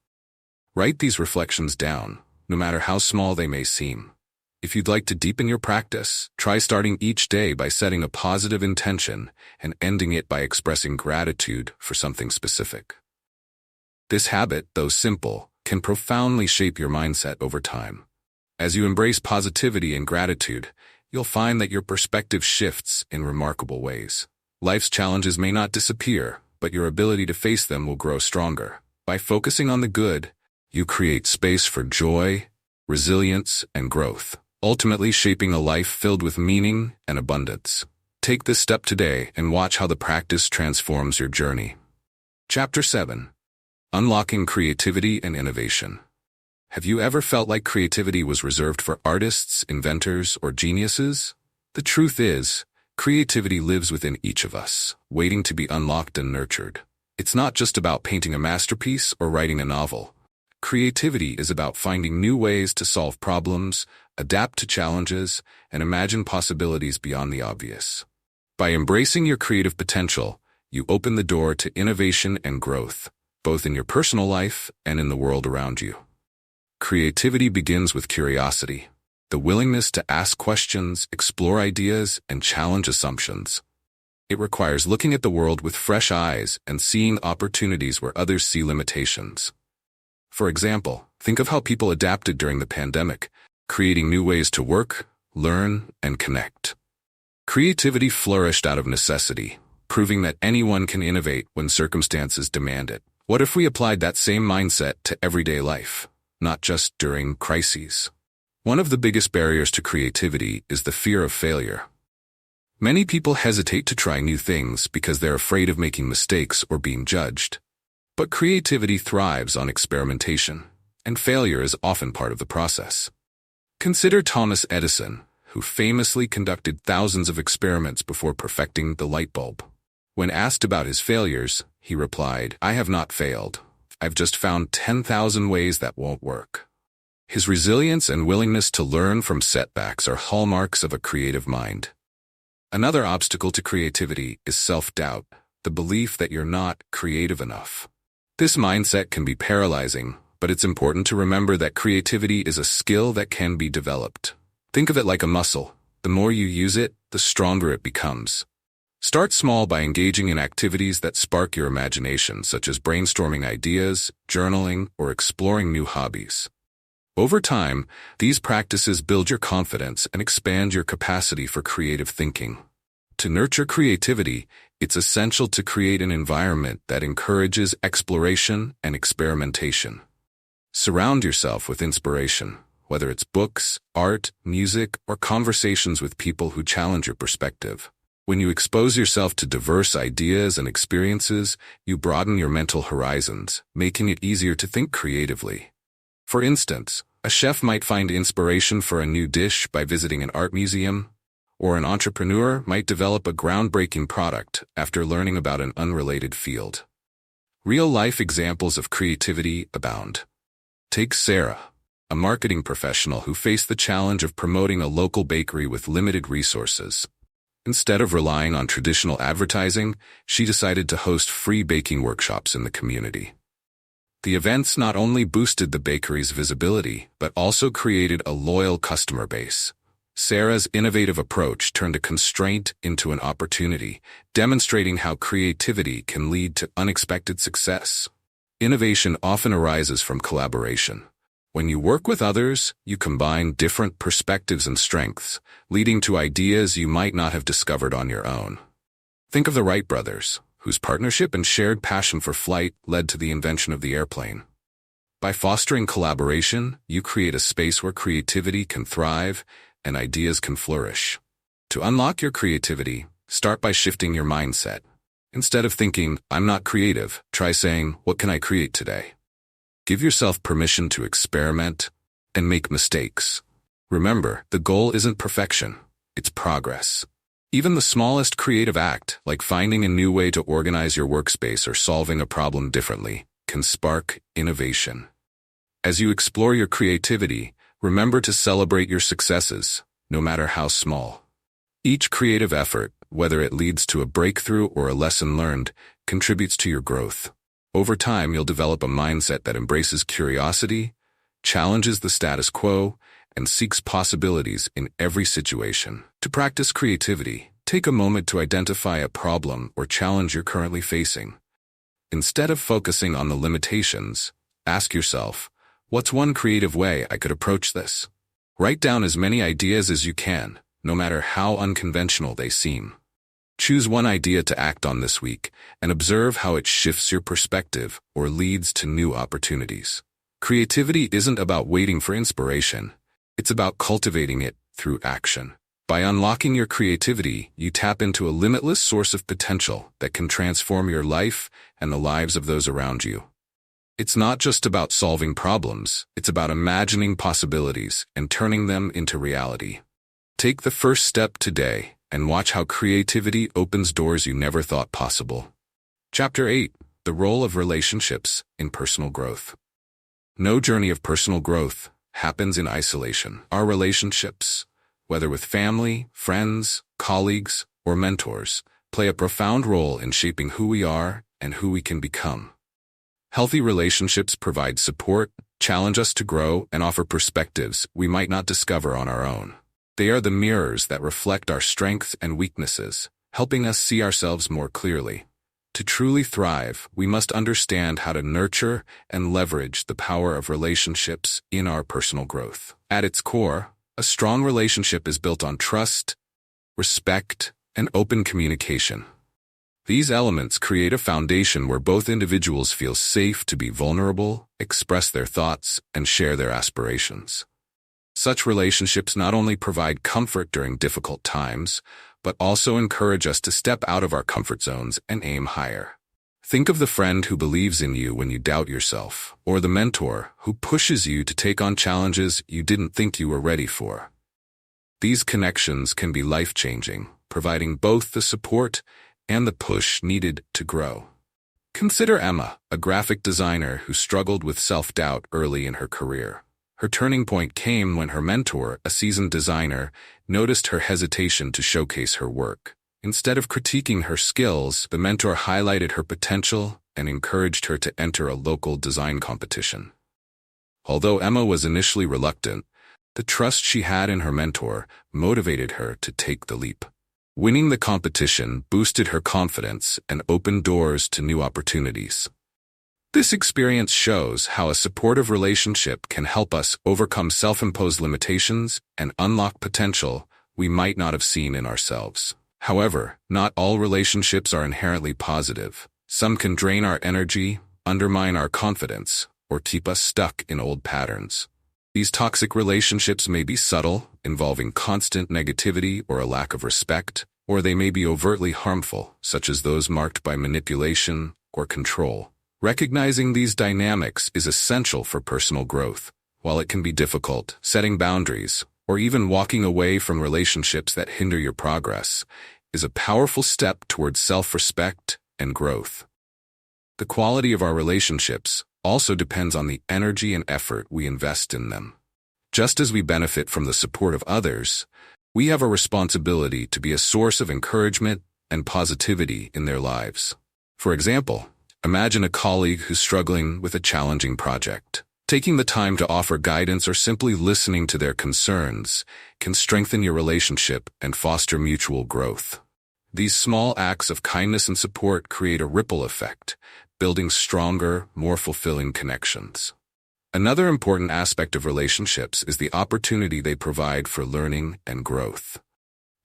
Write these reflections down, no matter how small they may seem. If you'd like to deepen your practice, try starting each day by setting a positive intention and ending it by expressing gratitude for something specific. This habit, though simple, can profoundly shape your mindset over time. As you embrace positivity and gratitude, you'll find that your perspective shifts in remarkable ways. Life's challenges may not disappear, but your ability to face them will grow stronger. By focusing on the good, you create space for joy, resilience, and growth, ultimately shaping a life filled with meaning and abundance. Take this step today and watch how the practice transforms your journey. Chapter 7. Unlocking Creativity and Innovation. Have you ever felt like creativity was reserved for artists, inventors, or geniuses? The truth is, creativity lives within each of us, waiting to be unlocked and nurtured. It's not just about painting a masterpiece or writing a novel. Creativity is about finding new ways to solve problems, adapt to challenges, and imagine possibilities beyond the obvious. By embracing your creative potential, you open the door to innovation and growth, both in your personal life and in the world around you. Creativity begins with curiosity, the willingness to ask questions, explore ideas, and challenge assumptions. It requires looking at the world with fresh eyes and seeing opportunities where others see limitations. For example, think of how people adapted during the pandemic, creating new ways to work, learn, and connect. Creativity flourished out of necessity, proving that anyone can innovate when circumstances demand it. What if we applied that same mindset to everyday life, not just during crises? One of the biggest barriers to creativity is the fear of failure. Many people hesitate to try new things because they're afraid of making mistakes or being judged. But creativity thrives on experimentation, and failure is often part of the process. Consider Thomas Edison, who famously conducted thousands of experiments before perfecting the light bulb. When asked about his failures, he replied, "I have not failed. I've just found 10,000 ways that won't work." His resilience and willingness to learn from setbacks are hallmarks of a creative mind. Another obstacle to creativity is self-doubt, the belief that you're not creative enough. This mindset can be paralyzing, but it's important to remember that creativity is a skill that can be developed. Think of it like a muscle. The more you use it, the stronger it becomes. Start small by engaging in activities that spark your imagination, such as brainstorming ideas, journaling, or exploring new hobbies. Over time, these practices build your confidence and expand your capacity for creative thinking. To nurture creativity, it's essential to create an environment that encourages exploration and experimentation. Surround yourself with inspiration, whether it's books, art, music, or conversations with people who challenge your perspective. When you expose yourself to diverse ideas and experiences, you broaden your mental horizons, making it easier to think creatively. For instance, a chef might find inspiration for a new dish by visiting an art museum, or an entrepreneur might develop a groundbreaking product after learning about an unrelated field. Real-life examples of creativity abound. Take Sarah, a marketing professional who faced the challenge of promoting a local bakery with limited resources. Instead of relying on traditional advertising, she decided to host free baking workshops in the community. The events not only boosted the bakery's visibility, but also created a loyal customer base. Sarah's innovative approach turned a constraint into an opportunity, demonstrating how creativity can lead to unexpected success. Innovation often arises from collaboration. When you work with others, you combine different perspectives and strengths, leading to ideas you might not have discovered on your own. Think of the Wright brothers, whose partnership and shared passion for flight led to the invention of the airplane. By fostering collaboration, you create a space where creativity can thrive and ideas can flourish. To unlock your creativity, start by shifting your mindset. Instead of thinking, "I'm not creative," try saying, "What can I create today?" Give yourself permission to experiment and make mistakes. Remember, the goal isn't perfection, it's progress. Even the smallest creative act, like finding a new way to organize your workspace or solving a problem differently, can spark innovation. As you explore your creativity, remember to celebrate your successes, no matter how small. Each creative effort, whether it leads to a breakthrough or a lesson learned, contributes to your growth. Over time, you'll develop a mindset that embraces curiosity, challenges the status quo, and seeks possibilities in every situation. To practice creativity, take a moment to identify a problem or challenge you're currently facing. Instead of focusing on the limitations, ask yourself, what's one creative way I could approach this? Write down as many ideas as you can, no matter how unconventional they seem. Choose one idea to act on this week and observe how it shifts your perspective or leads to new opportunities. Creativity isn't about waiting for inspiration. It's about cultivating it through action. By unlocking your creativity, you tap into a limitless source of potential that can transform your life and the lives of those around you. It's not just about solving problems, it's about imagining possibilities and turning them into reality. Take the first step today and watch how creativity opens doors you never thought possible. Chapter 8. The Role of Relationships in Personal Growth. No journey of personal growth happens in isolation. Our relationships, whether with family, friends, colleagues, or mentors, play a profound role in shaping who we are and who we can become. Healthy relationships provide support, challenge us to grow, and offer perspectives we might not discover on our own. They are the mirrors that reflect our strengths and weaknesses, helping us see ourselves more clearly. To truly thrive, we must understand how to nurture and leverage the power of relationships in our personal growth. At its core, a strong relationship is built on trust, respect, and open communication. These elements create a foundation where both individuals feel safe to be vulnerable, express their thoughts, and share their aspirations. Such relationships not only provide comfort during difficult times, but also encourage us to step out of our comfort zones and aim higher. Think of the friend who believes in you when you doubt yourself, or the mentor who pushes you to take on challenges you didn't think you were ready for. These connections can be life-changing, providing both the support and the push needed to grow. Consider Emma, a graphic designer who struggled with self-doubt early in her career. Her turning point came when her mentor, a seasoned designer, noticed her hesitation to showcase her work. Instead of critiquing her skills, the mentor highlighted her potential and encouraged her to enter a local design competition. Although Emma was initially reluctant, the trust she had in her mentor motivated her to take the leap. Winning the competition boosted her confidence and opened doors to new opportunities. This experience shows how a supportive relationship can help us overcome self-imposed limitations and unlock potential we might not have seen in ourselves. However, not all relationships are inherently positive. Some can drain our energy, undermine our confidence, or keep us stuck in old patterns. These toxic relationships may be subtle, involving constant negativity or a lack of respect, or they may be overtly harmful, such as those marked by manipulation or control. Recognizing these dynamics is essential for personal growth. While it can be difficult, setting boundaries, or even walking away from relationships that hinder your progress, is a powerful step towards self-respect and growth. The quality of our relationships also depends on the energy and effort we invest in them. Just as we benefit from the support of others, we have a responsibility to be a source of encouragement and positivity in their lives. For example, imagine a colleague who's struggling with a challenging project. Taking the time to offer guidance or simply listening to their concerns can strengthen your relationship and foster mutual growth. These small acts of kindness and support create a ripple effect, building stronger, more fulfilling connections. Another important aspect of relationships is the opportunity they provide for learning and growth.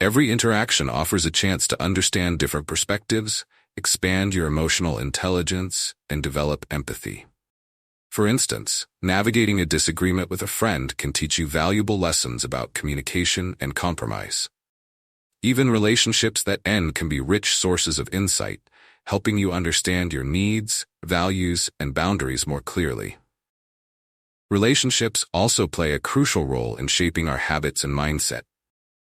Every interaction offers a chance to understand different perspectives, expand your emotional intelligence, and develop empathy. For instance, navigating a disagreement with a friend can teach you valuable lessons about communication and compromise. Even relationships that end can be rich sources of insight, helping you understand your needs, values, and boundaries more clearly. Relationships also play a crucial role in shaping our habits and mindset.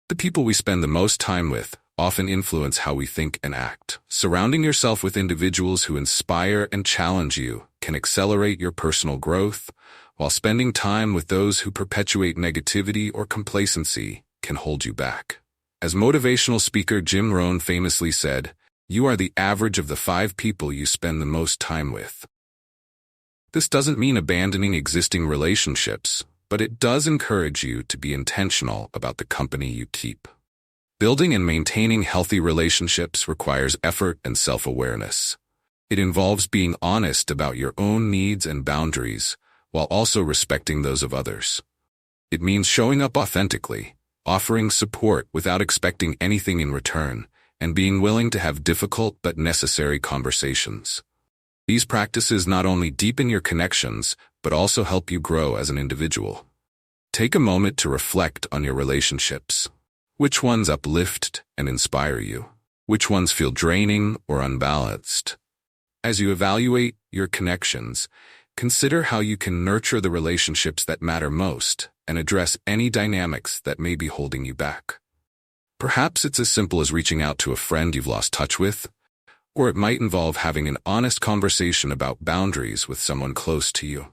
The people we spend the most time with often influence how we think and act. Surrounding yourself with individuals who inspire and challenge you can accelerate your personal growth, while spending time with those who perpetuate negativity or complacency can hold you back. As motivational speaker Jim Rohn famously said, "You are the average of the 5 people you spend the most time with." This doesn't mean abandoning existing relationships, but it does encourage you to be intentional about the company you keep. Building and maintaining healthy relationships requires effort and self-awareness. It involves being honest about your own needs and boundaries, while also respecting those of others. It means showing up authentically, offering support without expecting anything in return, and being willing to have difficult but necessary conversations. These practices not only deepen your connections, but also help you grow as an individual. Take a moment to reflect on your relationships. Which ones uplift and inspire you? Which ones feel draining or unbalanced? As you evaluate your connections, consider how you can nurture the relationships that matter most and address any dynamics that may be holding you back. Perhaps it's as simple as reaching out to a friend you've lost touch with, or it might involve having an honest conversation about boundaries with someone close to you.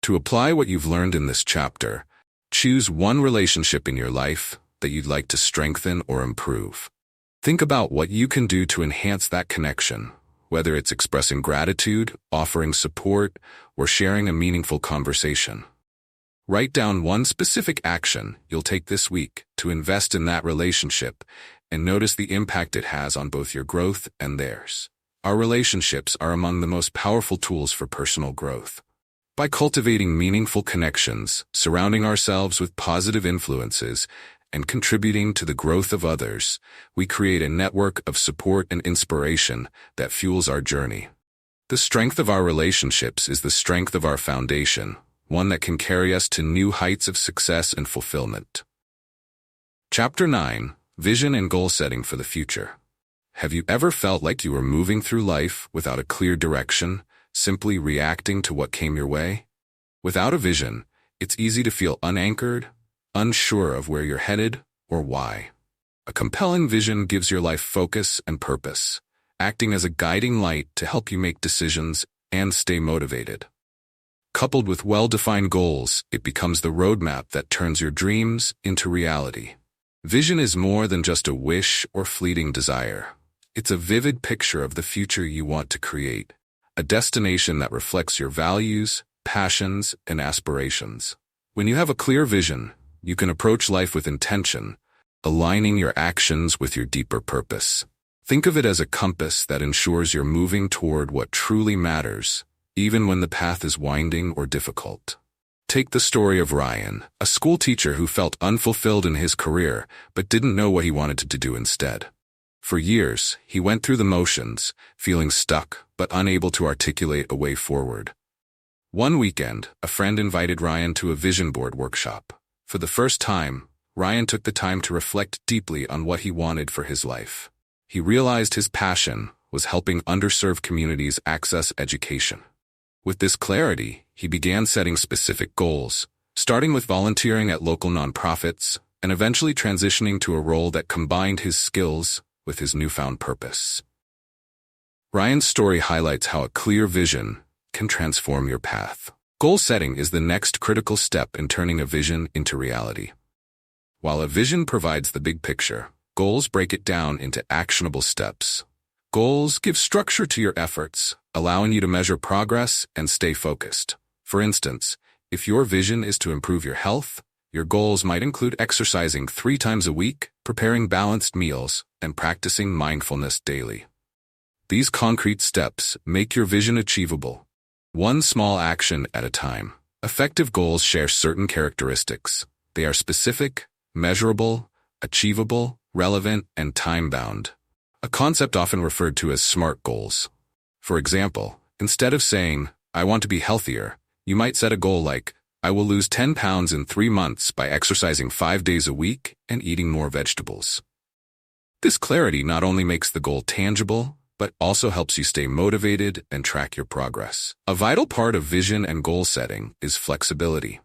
To apply what you've learned in this chapter, choose one relationship in your life that you'd like to strengthen or improve. Think about what you can do to enhance that connection, whether it's expressing gratitude, offering support, or sharing a meaningful conversation. Write down one specific action you'll take this week to invest in that relationship and notice the impact it has on both your growth and theirs. Our relationships are among the most powerful tools for personal growth. By cultivating meaningful connections, surrounding ourselves with positive influences, and contributing to the growth of others, we create a network of support and inspiration that fuels our journey. The strength of our relationships is the strength of our foundation, one that can carry us to new heights of success and fulfillment. Chapter 9. Vision and Goal Setting for the Future. Have you ever felt like you were moving through life without a clear direction, simply reacting to what came your way? Without a vision, it's easy to feel unanchored, unsure of where you're headed or why. A compelling vision gives your life focus and purpose, acting as a guiding light to help you make decisions and stay motivated. Coupled with well-defined goals, it becomes the roadmap that turns your dreams into reality. Vision is more than just a wish or fleeting desire. It's a vivid picture of the future you want to create, a destination that reflects your values, passions, and aspirations. When you have a clear vision, you can approach life with intention, aligning your actions with your deeper purpose. Think of it as a compass that ensures you're moving toward what truly matters, even when the path is winding or difficult. Take the story of Ryan, a school teacher who felt unfulfilled in his career but didn't know what he wanted to do instead. For years, he went through the motions, feeling stuck but unable to articulate a way forward. One weekend, a friend invited Ryan to a vision board workshop. For the first time, Ryan took the time to reflect deeply on what he wanted for his life. He realized his passion was helping underserved communities access education. With this clarity, he began setting specific goals, starting with volunteering at local nonprofits and eventually transitioning to a role that combined his skills with his newfound purpose. Ryan's story highlights how a clear vision can transform your path. Goal setting is the next critical step in turning a vision into reality. While a vision provides the big picture, goals break it down into actionable steps. Goals give structure to your efforts, allowing you to measure progress and stay focused. For instance, if your vision is to improve your health, your goals might include exercising 3 times a week, preparing balanced meals, and practicing mindfulness daily. These concrete steps make your vision achievable, one small action at a time. Effective goals share certain characteristics. They are specific, measurable, achievable, relevant, and time-bound. A concept often referred to as SMART goals. For example, instead of saying, "I want to be healthier," you might set a goal like, "I will lose 10 pounds in 3 months by exercising 5 days a week and eating more vegetables." This clarity not only makes the goal tangible, but also helps you stay motivated and track your progress. A vital part of vision and goal setting is flexibility.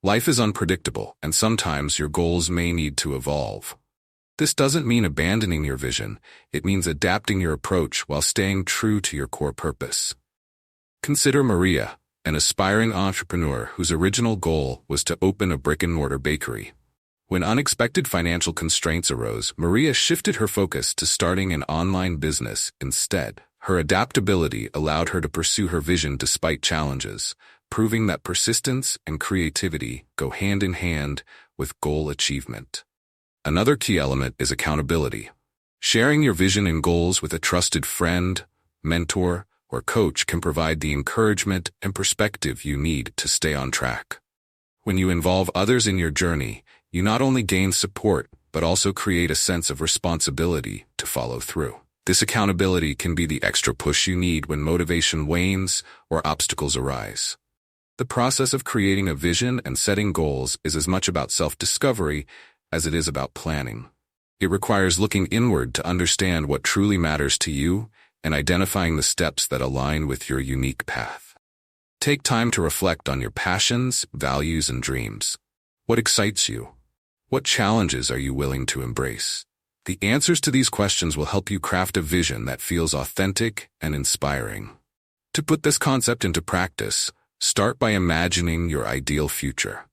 Life is unpredictable, and sometimes your goals may need to evolve. This doesn't mean abandoning your vision, it means adapting your approach while staying true to your core purpose. Consider Maria, an aspiring entrepreneur whose original goal was to open a brick-and-mortar bakery. When unexpected financial constraints arose, Maria shifted her focus to starting an online business instead. Her adaptability allowed her to pursue her vision despite challenges, proving that persistence and creativity go hand in hand with goal achievement. Another key element is accountability. Sharing your vision and goals with a trusted friend, mentor, or coach can provide the encouragement and perspective you need to stay on track. When you involve others in your journey, you not only gain support, but also create a sense of responsibility to follow through. This accountability can be the extra push you need when motivation wanes or obstacles arise. The process of creating a vision and setting goals is as much about self-discovery as it is about planning. It requires looking inward to understand what truly matters to you and identifying the steps that align with your unique path. Take time to reflect on your passions, values, and dreams. What excites you? What challenges are you willing to embrace? The answers to these questions will help you craft a vision that feels authentic and inspiring. To put this concept into practice, start by imagining your ideal future.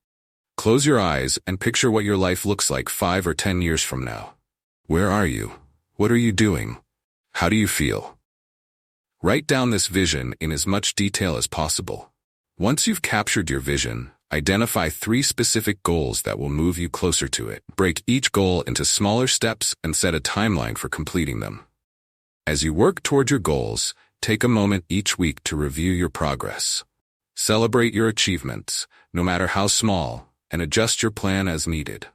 Close your eyes and picture what your life looks like 5 or 10 years from now. Where are you? What are you doing? How do you feel? Write down this vision in as much detail as possible. Once you've captured your vision, identify 3 specific goals that will move you closer to it. Break each goal into smaller steps and set a timeline for completing them. As you work toward your goals, take a moment each week to review your progress. Celebrate your achievements, no matter how small, and adjust your plan as needed.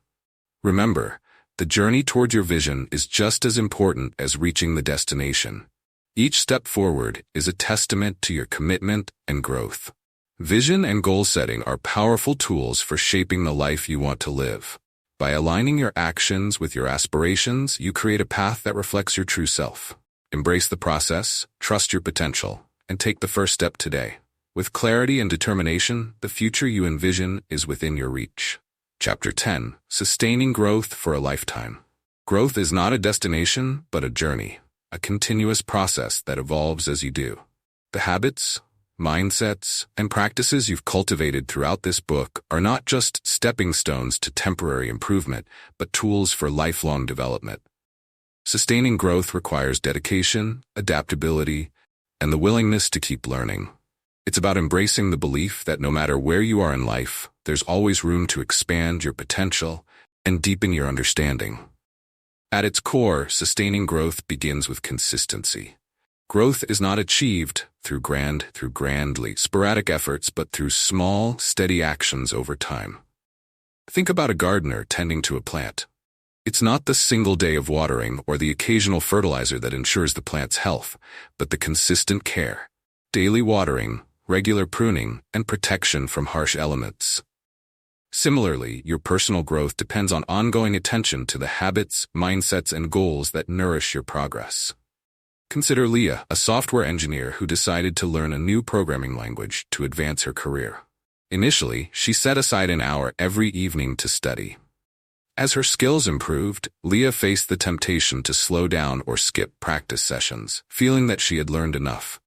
Remember, the journey toward your vision is just as important as reaching the destination. Each step forward is a testament to your commitment and growth. Vision and goal setting are powerful tools for shaping the life you want to live. By aligning your actions with your aspirations, you create a path that reflects your true self. Embrace the process, trust your potential, and take the first step today. With clarity and determination, the future you envision is within your reach. Chapter 10: Sustaining Growth for a Lifetime. Growth is not a destination, but a journey, a continuous process that evolves as you do. The habits, mindsets, and practices you've cultivated throughout this book are not just stepping stones to temporary improvement, but tools for lifelong development. Sustaining growth requires dedication, adaptability, and the willingness to keep learning. It's about embracing the belief that no matter where you are in life, there's always room to expand your potential and deepen your understanding. At its core, sustaining growth begins with consistency. Growth is not achieved through grandly sporadic efforts, but through small, steady actions over time. Think about a gardener tending to a plant. It's not the single day of watering or the occasional fertilizer that ensures the plant's health, but the consistent care, daily watering, regular pruning, and protection from harsh elements. Similarly, your personal growth depends on ongoing attention to the habits, mindsets, and goals that nourish your progress. Consider Leah, a software engineer who decided to learn a new programming language to advance her career. Initially, she set aside an hour every evening to study. As her skills improved, Leah faced the temptation to slow down or skip practice sessions, feeling that she had learned enough.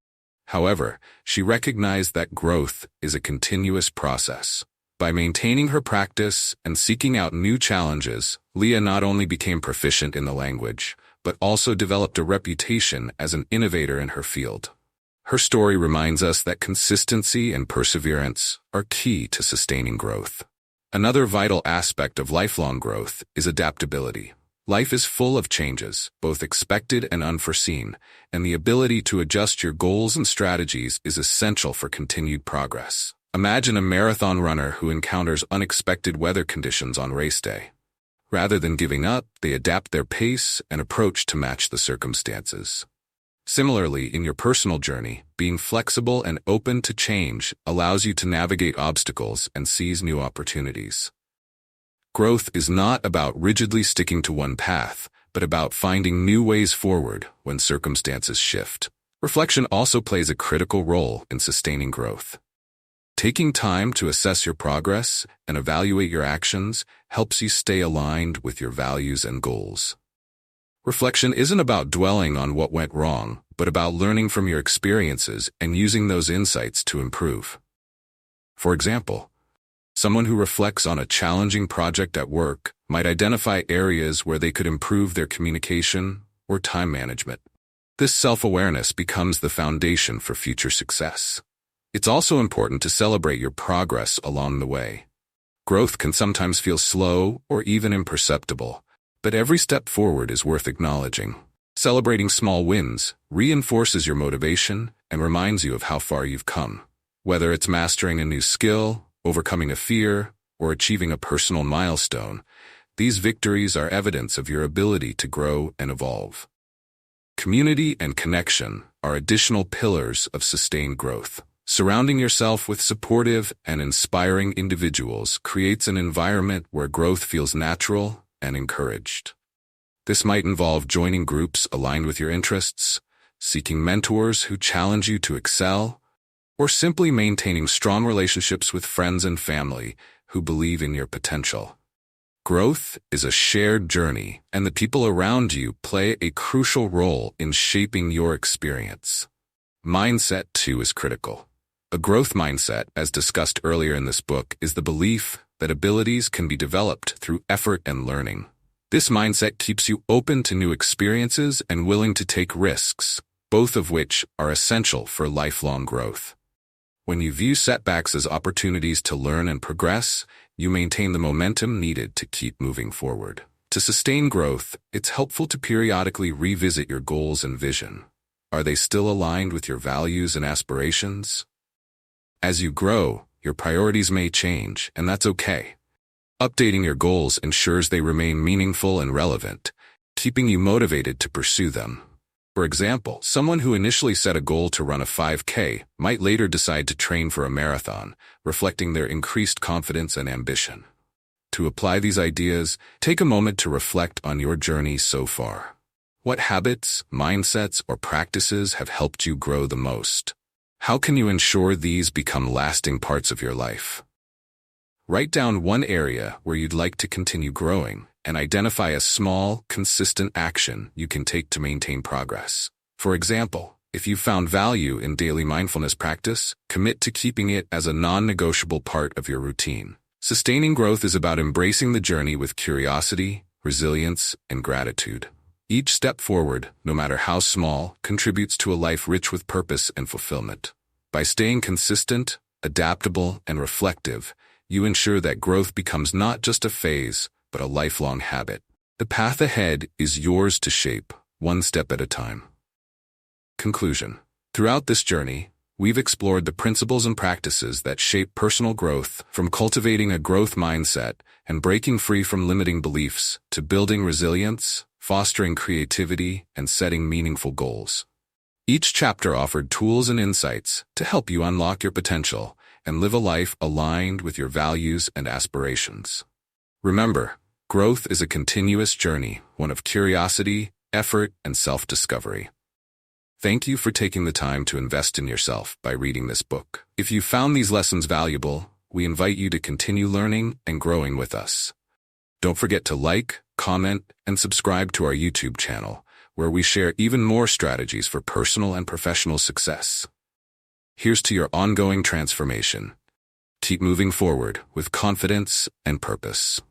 However, she recognized that growth is a continuous process. By maintaining her practice and seeking out new challenges, Leah not only became proficient in the language, but also developed a reputation as an innovator in her field. Her story reminds us that consistency and perseverance are key to sustaining growth. Another vital aspect of lifelong growth is adaptability. Life is full of changes, both expected and unforeseen, and the ability to adjust your goals and strategies is essential for continued progress. Imagine a marathon runner who encounters unexpected weather conditions on race day. Rather than giving up, they adapt their pace and approach to match the circumstances. Similarly, in your personal journey, being flexible and open to change allows you to navigate obstacles and seize new opportunities. Growth is not about rigidly sticking to one path, but about finding new ways forward when circumstances shift. Reflection also plays a critical role in sustaining growth. Taking time to assess your progress and evaluate your actions helps you stay aligned with your values and goals. Reflection isn't about dwelling on what went wrong, but about learning from your experiences and using those insights to improve. For example, someone who reflects on a challenging project at work might identify areas where they could improve their communication or time management. This self-awareness becomes the foundation for future success. It's also important to celebrate your progress along the way. Growth can sometimes feel slow or even imperceptible, but every step forward is worth acknowledging. Celebrating small wins reinforces your motivation and reminds you of how far you've come. Whether it's mastering a new skill, overcoming a fear, or achieving a personal milestone, these victories are evidence of your ability to grow and evolve. Community and connection are additional pillars of sustained growth. Surrounding yourself with supportive and inspiring individuals creates an environment where growth feels natural and encouraged. This might involve joining groups aligned with your interests, seeking mentors who challenge you to excel, or simply maintaining strong relationships with friends and family who believe in your potential. Growth is a shared journey, and the people around you play a crucial role in shaping your experience. Mindset, too, is critical. A growth mindset, as discussed earlier in this book, is the belief that abilities can be developed through effort and learning. This mindset keeps you open to new experiences and willing to take risks, both of which are essential for lifelong growth. When you view setbacks as opportunities to learn and progress, you maintain the momentum needed to keep moving forward. To sustain growth, it's helpful to periodically revisit your goals and vision. Are they still aligned with your values and aspirations? As you grow, your priorities may change, and that's okay. Updating your goals ensures they remain meaningful and relevant, keeping you motivated to pursue them. For example, someone who initially set a goal to run a 5K might later decide to train for a marathon, reflecting their increased confidence and ambition. To apply these ideas, take a moment to reflect on your journey so far. What habits, mindsets, or practices have helped you grow the most? How can you ensure these become lasting parts of your life? Write down one area where you'd like to continue growing and identify a small, consistent action you can take to maintain progress. For example, If you found value in daily mindfulness practice, commit to keeping it as a non-negotiable part of your routine. Sustaining growth is about embracing the journey with curiosity, resilience, and gratitude. Each step forward, no matter how small, contributes to a life rich with purpose and fulfillment. By staying consistent, adaptable, and reflective, you ensure that growth becomes not just a phase, but a lifelong habit. The path ahead is yours to shape, one step at a time. Conclusion. Throughout this journey, we've explored the principles and practices that shape personal growth, from cultivating a growth mindset and breaking free from limiting beliefs to building resilience, fostering creativity, and setting meaningful goals. Each chapter offered tools and insights to help you unlock your potential and live a life aligned with your values and aspirations. Remember, growth is a continuous journey, one of curiosity, effort, and self-discovery. Thank you for taking the time to invest in yourself by reading this book. If you found these lessons valuable, we invite you to continue learning and growing with us. Don't forget to like, comment, and subscribe to our YouTube channel, where we share even more strategies for personal and professional success. Here's to your ongoing transformation. Keep moving forward with confidence and purpose.